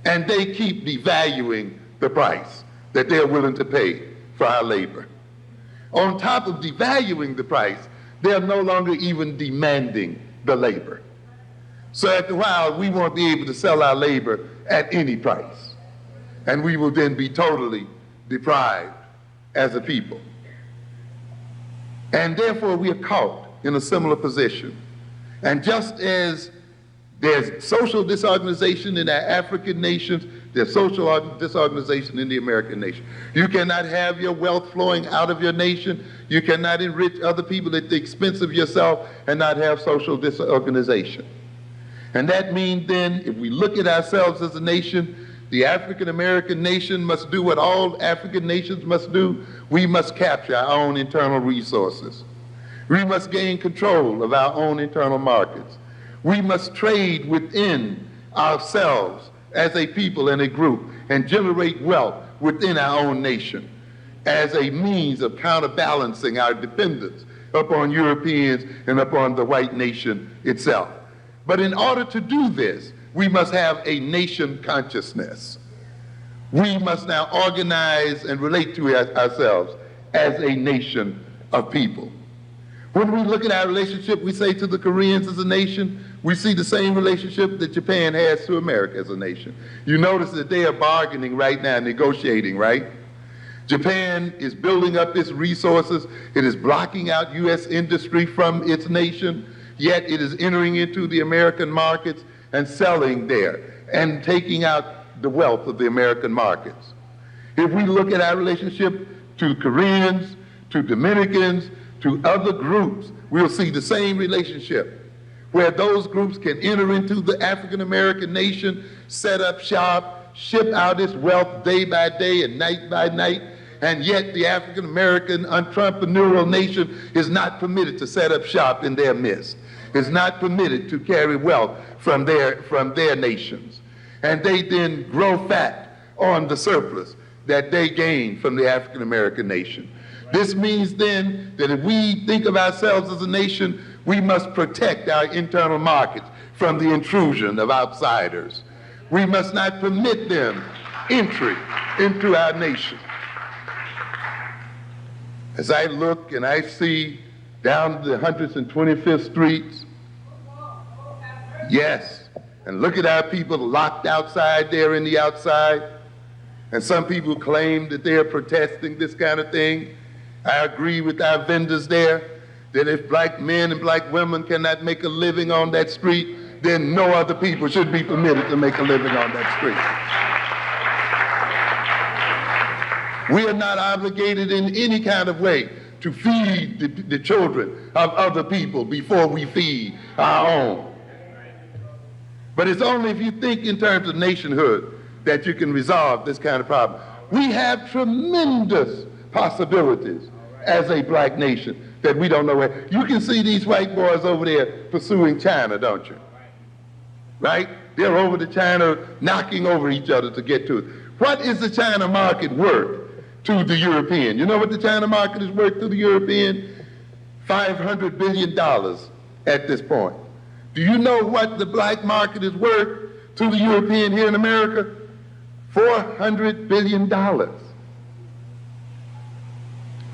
And they keep devaluing the price that they're willing to pay for our labor. On top of devaluing the price, they're no longer even demanding the labor. So after a while, we won't be able to sell our labor at any price. And we will then be totally deprived as a people. And therefore, we are caught in a similar position. And just as there's social disorganization in our African nations, there's social disorganization in the American nation. You cannot have your wealth flowing out of your nation. You cannot enrich other people at the expense of yourself and not have social disorganization. And that means then, if we look at ourselves as a nation, the African American nation must do what all African nations must do. We must capture our own internal resources. We must gain control of our own internal markets. We must trade within ourselves as a people and a group and generate wealth within our own nation as a means of counterbalancing our dependence upon Europeans and upon the white nation itself. But in order to do this, we must have a nation consciousness. We must now organize and relate to ourselves as a nation of people. When we look at our relationship, we say to the Koreans as a nation, we see the same relationship that Japan has to America as a nation. You notice that they are bargaining right now, negotiating, right? Japan is building up its resources. It is blocking out U.S. industry from its nation, yet it is entering into the American markets and selling there and taking out the wealth of the American markets. If we look at our relationship to Koreans, to Dominicans, to other groups, we'll see the same relationship where those groups can enter into the African American nation, set up shop, ship out its wealth day by day and night by night, and yet the African American entrepreneurial nation is not permitted to set up shop in their midst, is not permitted to carry wealth from their nations. And they then grow fat on the surplus that they gain from the African American nation. This means then that if we think of ourselves as a nation, we must protect our internal markets from the intrusion of outsiders. We must not permit them entry into our nation. As I look and I see down the 125th streets, yes, and look at our people locked outside there in the outside, and some people claim that they are protesting this kind of thing. I agree with our vendors there that if black men and black women cannot make a living on that street, then no other people should be permitted to make a living on that street. We are not obligated in any kind of way to feed the children of other people before we feed our own. But it's only if you think in terms of nationhood that you can resolve this kind of problem. We have tremendous possibilities as a black nation that we don't know where. You can see these white boys over there pursuing China, don't you? Right? They're over to China, knocking over each other to get to it. What is the China market worth to the European? You know what the China market is worth to the European? $500 billion at this point. Do you know what the black market is worth to the European here in America? $400 billion.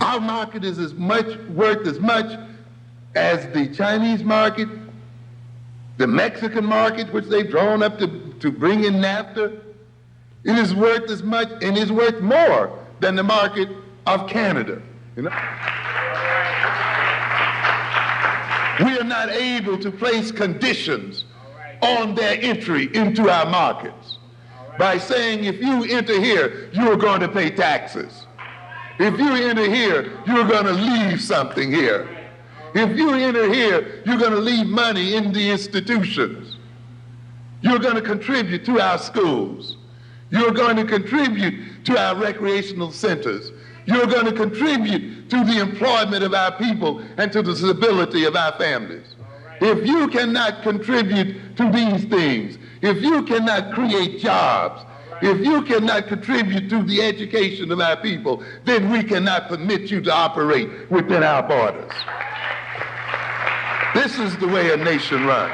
Our market is worth as much as the Chinese market, the Mexican market, which they've drawn up to bring in NAFTA. It is worth as much, and is worth more than the market of Canada. You know? We are not able to place conditions on their entry into our markets by saying, if you enter here, you are going to pay taxes. If you enter here, you're going to leave something here. If you enter here, you're going to leave money in the institutions. You're going to contribute to our schools. You're going to contribute to our recreational centers. You're going to contribute to the employment of our people and to the stability of our families. If you cannot contribute to these things, if you cannot create jobs, if you cannot contribute to the education of our people, then we cannot permit you to operate within our borders. This is the way a nation runs.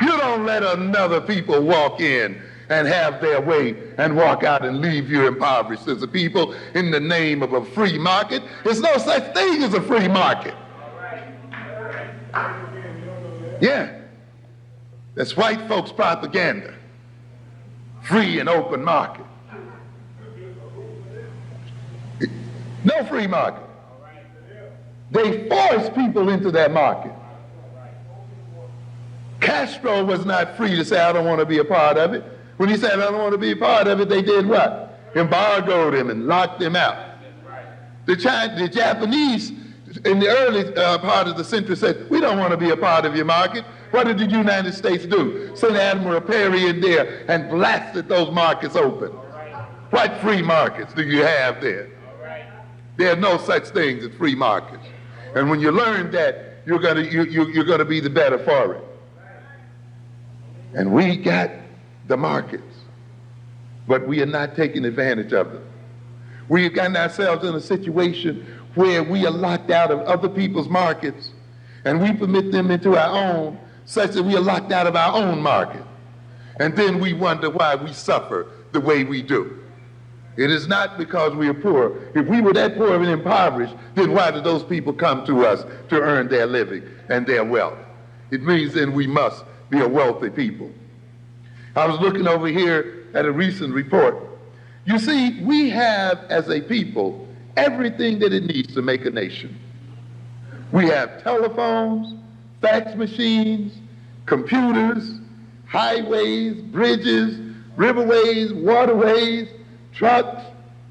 You don't let another people walk in and have their way and walk out and leave you impoverished as a people in the name of a free market. There's no such thing as a free market. Yeah, that's white folks' propaganda. Free and open market. No free market. They force people into that market. Castro was not free to say, I don't want to be a part of it. When he said, I don't want to be a part of it, they did what? Embargoed him and locked him out. The Japanese, in the early part of the century, said, we don't want to be a part of your market. What did the United States do? Sent Admiral Perry in there and blasted those markets open. What free markets do you have there? There are no such things as free markets. And when you learn that, you're going to be the better for it. And we got the markets, but we are not taking advantage of them. We've gotten ourselves in a situation where we are locked out of other people's markets and we permit them into our own, such that we are locked out of our own market. And then we wonder why we suffer the way we do. It is not because we are poor. If we were that poor and impoverished, then why did those people come to us to earn their living and their wealth? It means then we must be a wealthy people. I was looking over here at a recent report. You see, we have, as a people, everything that it needs to make a nation. We have telephones, fax machines, computers, highways, bridges, riverways, waterways, trucks,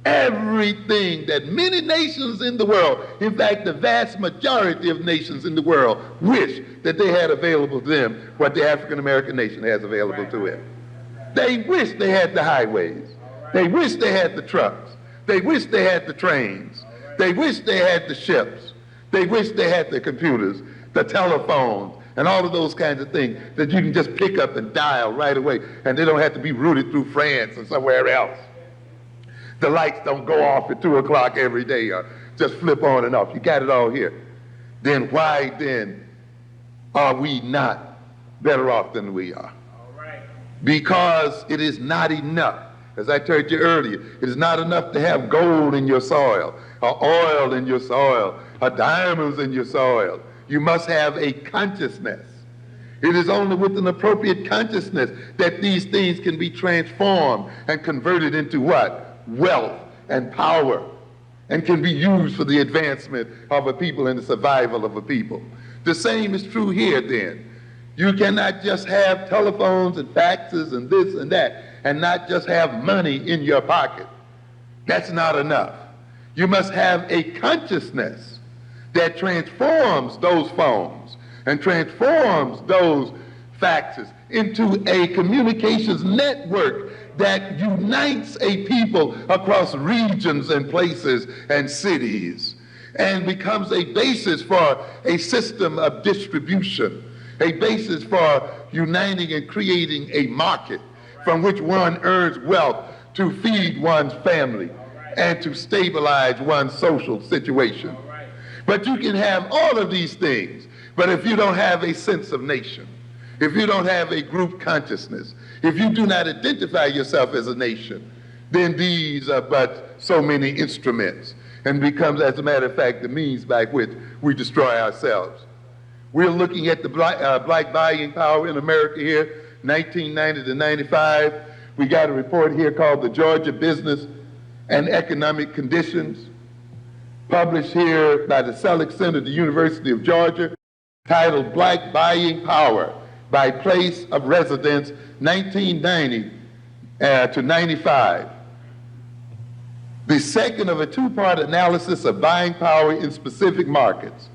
everything that many nations in the world, in fact, the vast majority of nations in the world, wish that they had available to them what the African American nation has available to it. They wish they had the highways. They wish they had the trucks. They wish they had the trains. They wish they had the ships. They wish they had the computers, the telephones, and all of those kinds of things that you can just pick up and dial right away, and they don't have to be routed through France or somewhere else. The lights don't go off at 2 o'clock every day or just flip on and off. You got it all here. Then why then are we not better off than we are? Because it is not enough. As I told you earlier, it is not enough to have gold in your soil, or oil in your soil, or diamonds in your soil. You must have a consciousness. It is only with an appropriate consciousness that these things can be transformed and converted into what? Wealth and power, and can be used for the advancement of a people and the survival of a people. The same is true here then. You cannot just have telephones and faxes and this and that and not just have money in your pocket. That's not enough. You must have a consciousness that transforms those phones and transforms those faxes into a communications network that unites a people across regions and places and cities and becomes a basis for a system of distribution, a basis for uniting and creating a market from which one earns wealth to feed one's family and to stabilize one's social situation. But you can have all of these things, but if you don't have a sense of nation, if you don't have a group consciousness, if you do not identify yourself as a nation, then these are but so many instruments and becomes, as a matter of fact, the means by which we destroy ourselves. We're looking at the black buying power in America here, 1990 to 95. We got a report here called the Georgia Business and Economic Conditions, published here by the Selleck Center at the University of Georgia, titled Black Buying Power by Place of Residence, 1990 to 95. The second of a two-part analysis of buying power in specific markets.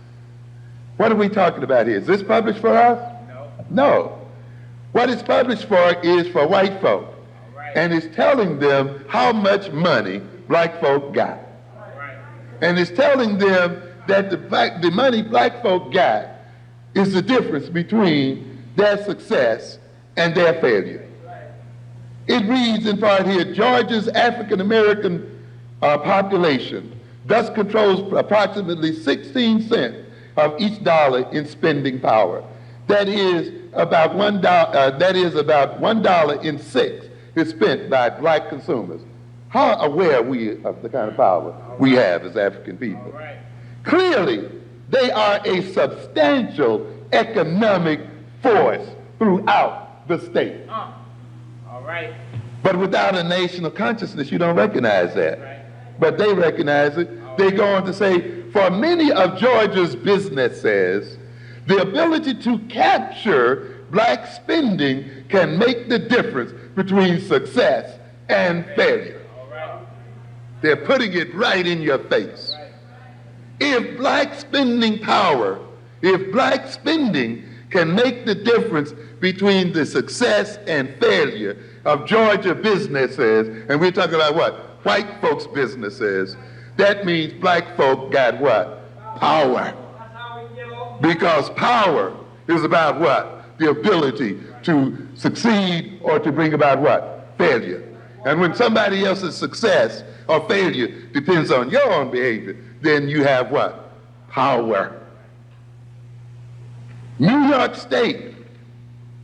What are we talking about here? Is this published for us? No. What it's published for is for white folk. And it's telling them how much money black folk got. And it's telling them that the money black folk got is the difference between their success and their failure. It reads in part here, Georgia's African American population thus controls approximately 16 cents of each dollar in spending power. That is about $1 in 6 is spent by black consumers. How aware are we of the kind of power we have as African people? Clearly, they are a substantial economic force throughout the state. But without a national consciousness, you don't recognize that. But they recognize it. They go on to say, for many of Georgia's businesses, the ability to capture black spending can make the difference between success and failure. They're putting it right in your face. If black spending power, if black spending can make the difference between the success and failure of Georgia businesses, and we're talking about what? White folks' businesses, that means black folk got what? Power. Because power is about what? The ability to succeed or to bring about what? Failure. And when somebody else's success or failure depends on your own behavior, then you have what? Power. New York State,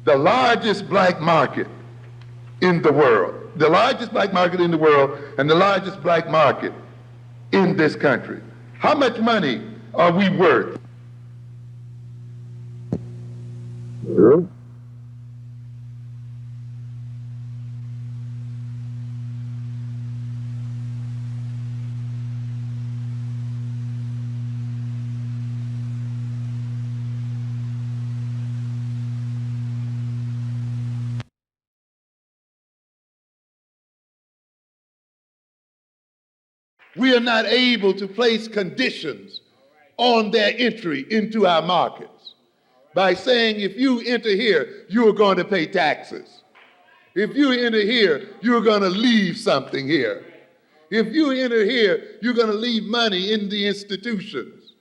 the largest black market in the world, the largest black market in the world and the largest black market in this country. How much money are we worth? We are not able to place conditions on their entry into our markets by saying, if you enter here, you are going to pay taxes. If you enter here, you're going to leave something here. If you enter here, you're going to leave money in the institutions.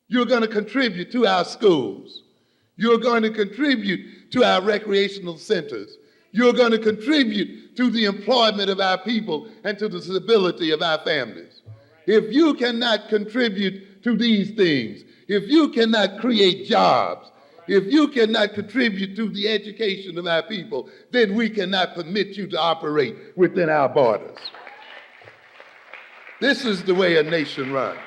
You're going to contribute to our schools. You're going to contribute to our recreational centers. You're going to contribute to the employment of our people and to the stability of our families. If you cannot contribute to these things, if you cannot create jobs, if you cannot contribute to the education of our people, then we cannot permit you to operate within our borders. This is the way a nation runs.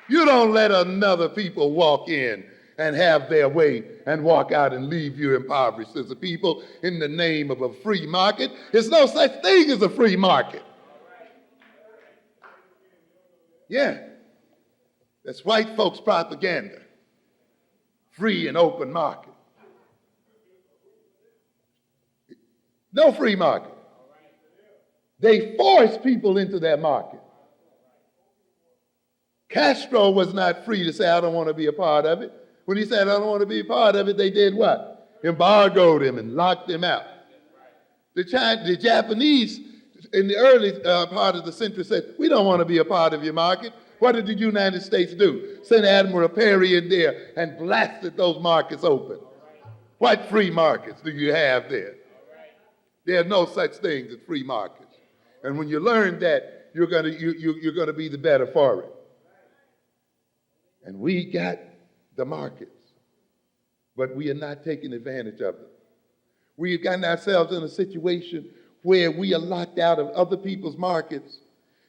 You don't let another people walk in and have their way and walk out and leave you impoverished as a people in the name of a free market. There's no such thing as a free market. Yeah, that's white folks' propaganda. Free and open markets. No free market. They forced people into that market. Castro was not free to say, I don't want to be a part of it. When he said, I don't want to be a part of it, they did what? Embargoed him and locked him out. The Japanese in the early part of the century said, we don't want to be a part of your market. What did the United States do? Sent Admiral Perry in there and blasted those markets open. What free markets do you have there? There are no such things as free markets. And when you learn that, you're going to be the better for it. And we got the markets, but we are not taking advantage of them. We've gotten ourselves in a situation where we are locked out of other people's markets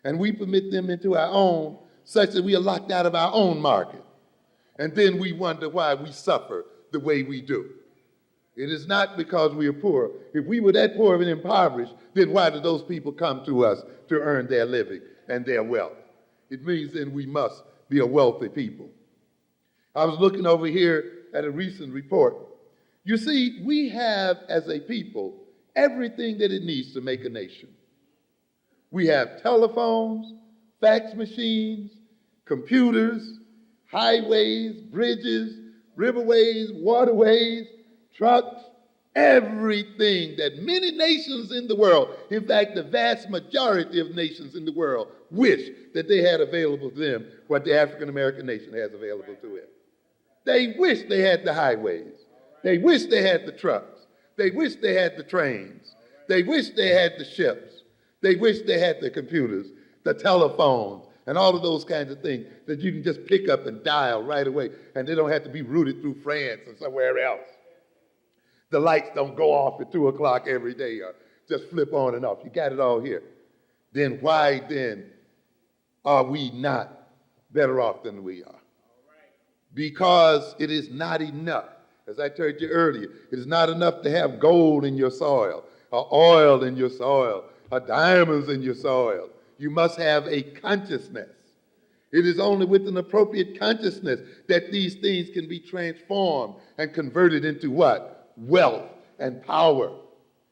and we permit them into our own, such that we are locked out of our own market. And then we wonder why we suffer the way we do. It is not because we are poor. If we were that poor and impoverished, then why do those people come to us to earn their living and their wealth? It means then we must be a wealthy people. I was looking over here at a recent report. You see, we have as a people everything that it needs to make a nation. We have telephones, fax machines, computers, highways, bridges, riverways, waterways, trucks, everything that many nations in the world, in fact, the vast majority of nations in the world, wish that they had available to them what the African American nation has available to it. They wish they had the highways. They wish they had the trucks. They wish they had the trains. They wish they had the ships. They wish they had the computers, the telephones, and all of those kinds of things that you can just pick up and dial right away, and they don't have to be routed through France or somewhere else. The lights don't go off at 2 o'clock every day or just flip on and off. You got it all here. Then why then are we not better off than we are? Because it is not enough. As I told you earlier, it is not enough to have gold in your soil, or oil in your soil, or diamonds in your soil. You must have a consciousness. It is only with an appropriate consciousness that these things can be transformed and converted into what? Wealth and power,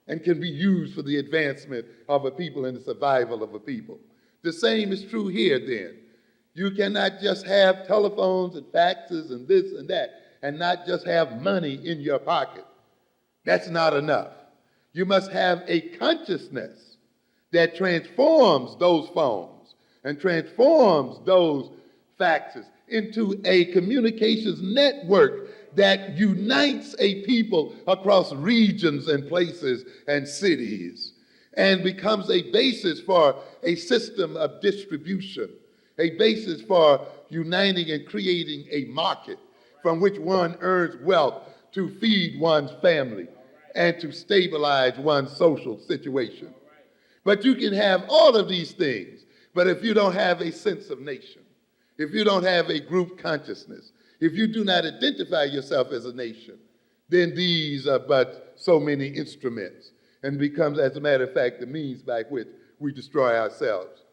and can be used for the advancement of a people and the survival of a people. The same is true here then. You cannot just have telephones and faxes and this and that, and not just have money in your pocket. That's not enough. You must have a consciousness that transforms those phones and transforms those faxes into a communications network that unites a people across regions and places and cities and becomes a basis for a system of distribution, a basis for uniting and creating a market from which one earns wealth to feed one's family and to stabilize one's social situation. But you can have all of these things, but if you don't have a sense of nation, if you don't have a group consciousness, if you do not identify yourself as a nation, then these are but so many instruments and becomes, as a matter of fact, the means by which we destroy ourselves.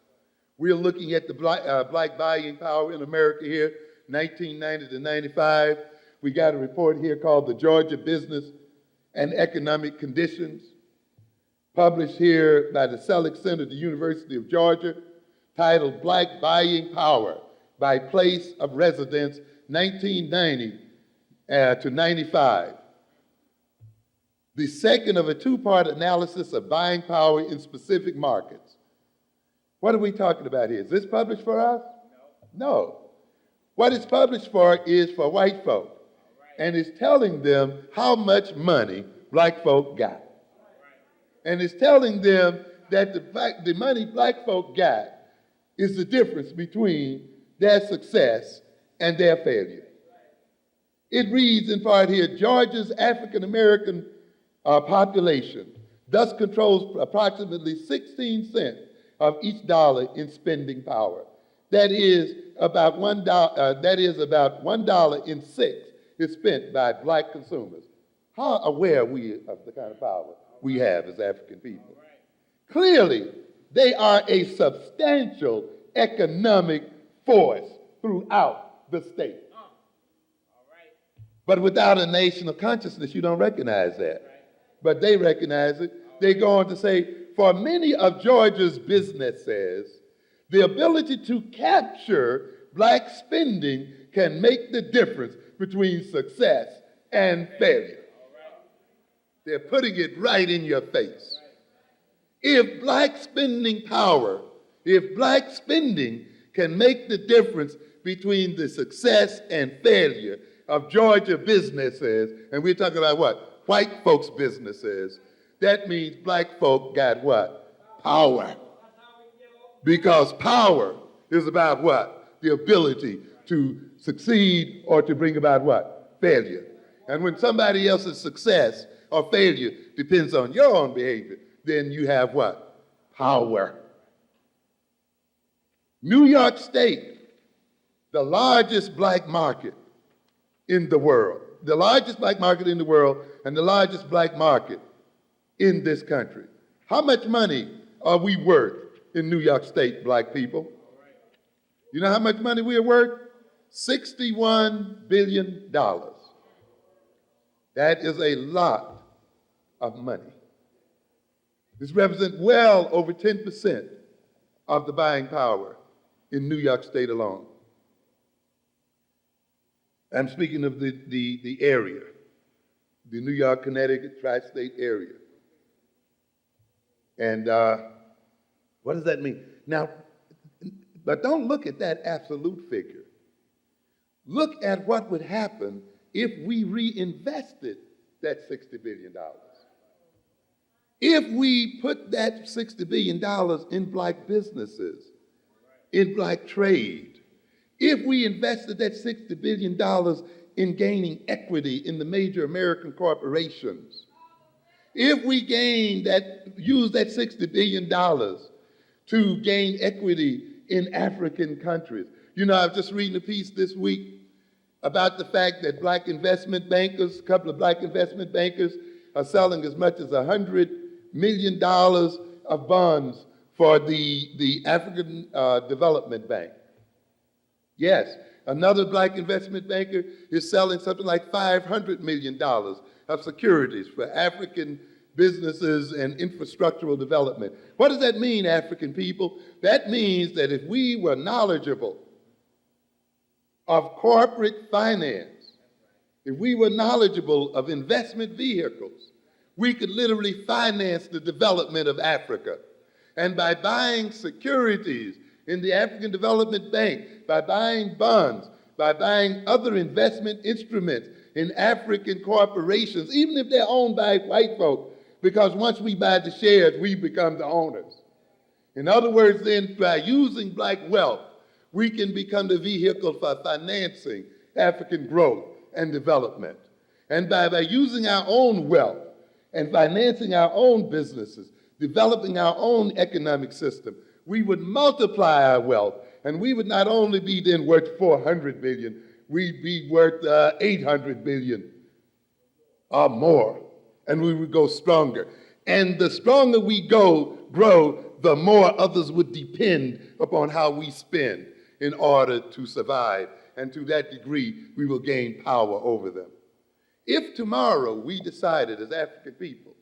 We're looking at the black buying power in America here, 1990 to 95. We got a report here called the Georgia Business and Economic Conditions, published here by the Selleck Center at the University of Georgia, titled Black Buying Power by Place of Residence, 1990 to 95. The second of a two-part analysis of buying power in specific markets. What are we talking about here? Is this published for us? No. What it's published for is for white folk. And it's telling them how much money black folk got. And it's telling them that the money black folk got is the difference between their success and their failure. It reads in part here, Georgia's African American population thus controls approximately 16 cents of each dollar in spending power. That is about $1 in 6 is spent by black consumers. How aware are we of the kind of power we have as African people? Clearly, they are a substantial economic force throughout the state. But without a national consciousness, you don't recognize that. But they recognize it, They go on to say, for many of Georgia's businesses, the ability to capture black spending can make the difference between success and failure. They're putting it right in your face. If black spending power, if black spending can make the difference between the success and failure of Georgia businesses, and we're talking about what? White folks' businesses, that means black folk got what? Power. Because power is about what? The ability to succeed or to bring about what? Failure. And when somebody else's success or failure depends on your own behavior, then you have what? Power. New York State, the largest black market in the world, the largest black market in the world and the largest black market in this country. How much money are we worth in New York State, black people? You know how much money we are worth? $61 billion. That is a lot of money. This represents well over 10% of the buying power in New York State alone. I'm speaking of the area, the New York, Connecticut, tri-state area. And what does that mean? Now, but don't look at that absolute figure. Look at what would happen if we reinvested that $60 billion. If we put that $60 billion in black businesses, in black trade, if we invested that $60 billion in gaining equity in the major American corporations, if we use that $60 billion to gain equity in African countries. You know, I was just reading a piece this week about the fact that black investment bankers, a couple of black investment bankers, are selling as much as $100 million of bonds for the African Development Bank. Yes, another black investment banker is selling something like $500 million of securities for African businesses and infrastructural development. What does that mean, African people? That means that if we were knowledgeable of corporate finance, if we were knowledgeable of investment vehicles, we could literally finance the development of Africa. And by buying securities in the African Development Bank, by buying bonds, by buying other investment instruments in African corporations, even if they're owned by white folk, because once we buy the shares, we become the owners. In other words, then, by using black wealth, we can become the vehicle for financing African growth and development. And by using our own wealth and financing our own businesses, developing our own economic system, we would multiply our wealth, and we would not only be then worth $400 billion, we'd be worth $800 billion or more, and we would go stronger. And the stronger we grow, the more others would depend upon how we spend in order to survive, and to that degree, we will gain power over them. If tomorrow we decided as African people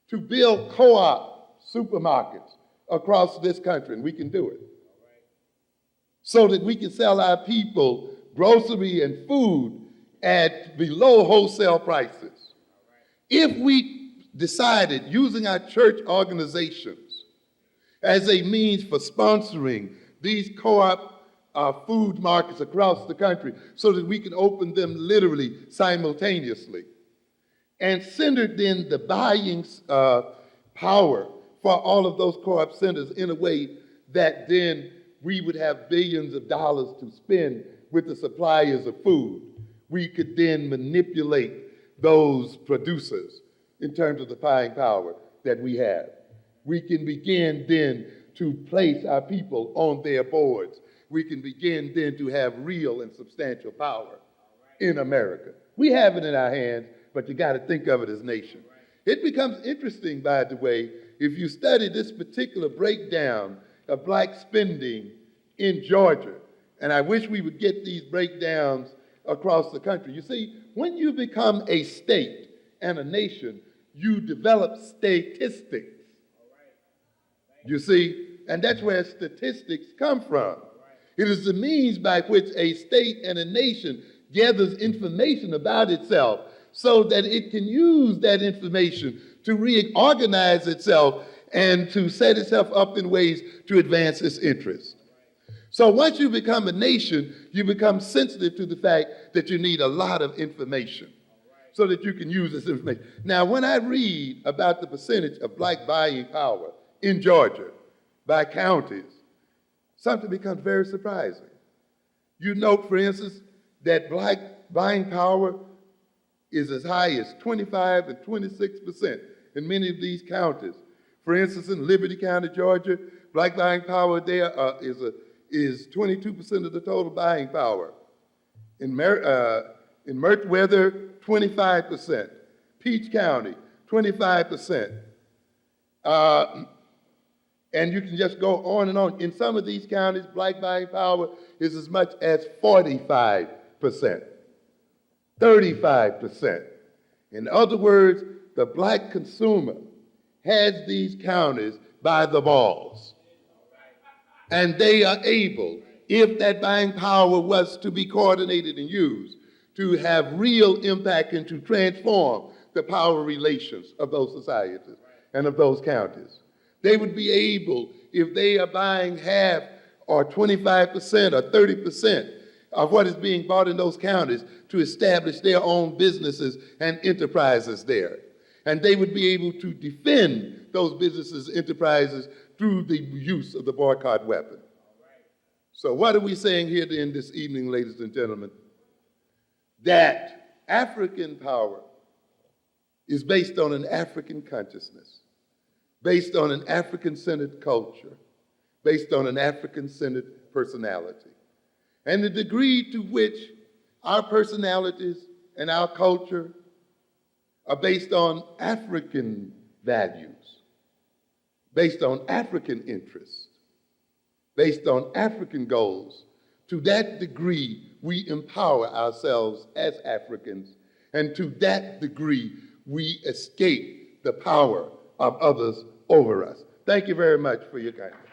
to build co-op supermarkets across this country, and we can do it, so that we can sell our people grocery and food at below wholesale prices. If we decided, using our church organizations as a means for sponsoring these co-op food markets across the country, so that we can open them literally simultaneously, and centered then the buying power for all of those co-op centers in a way that then we would have billions of dollars to spend with the suppliers of food. We could then manipulate those producers in terms of the buying power that we have. We can begin then to place our people on their boards. We can begin then to have real and substantial power in America. We have it in our hands, but you got to think of it as nation. It becomes interesting, by the way, if you study this particular breakdown of black spending in Georgia, and I wish we would get these breakdowns across the country. You see, when you become a state and a nation, you develop statistics. You see, and that's where statistics come from. It is the means by which a state and a nation gathers information about itself so that it can use that information to reorganize itself and to set itself up in ways to advance its interests. So once you become a nation, you become sensitive to the fact that you need a lot of information so that you can use this information. Now, when I read about the percentage of black buying power in Georgia by counties, something becomes very surprising. You note, for instance, that black buying power is as high as 25 and 26% in many of these counties. For instance, in Liberty County, Georgia, black buying power there is 22% of the total buying power. In Meriwether, 25%. Peach County, 25%. And you can just go on and on. In some of these counties, black buying power is as much as 45%, 35%. In other words, the black consumer has these counties by the balls. And they are able, if that buying power was to be coordinated and used, to have real impact and to transform the power relations of those societies and of those counties. They would be able, if they are buying half or 25% or 30% of what is being bought in those counties, to establish their own businesses and enterprises there. And they would be able to defend those businesses, enterprises, through the use of the boycott weapon. So what are we saying here then this evening, ladies and gentlemen? That African power is based on an African consciousness, based on an African-centered culture, based on an African-centered personality. And the degree to which our personalities and our culture are based on African values, based on African interests, based on African goals. To that degree, we empower ourselves as Africans, and to that degree, we escape the power of others over us. Thank you very much for your kindness.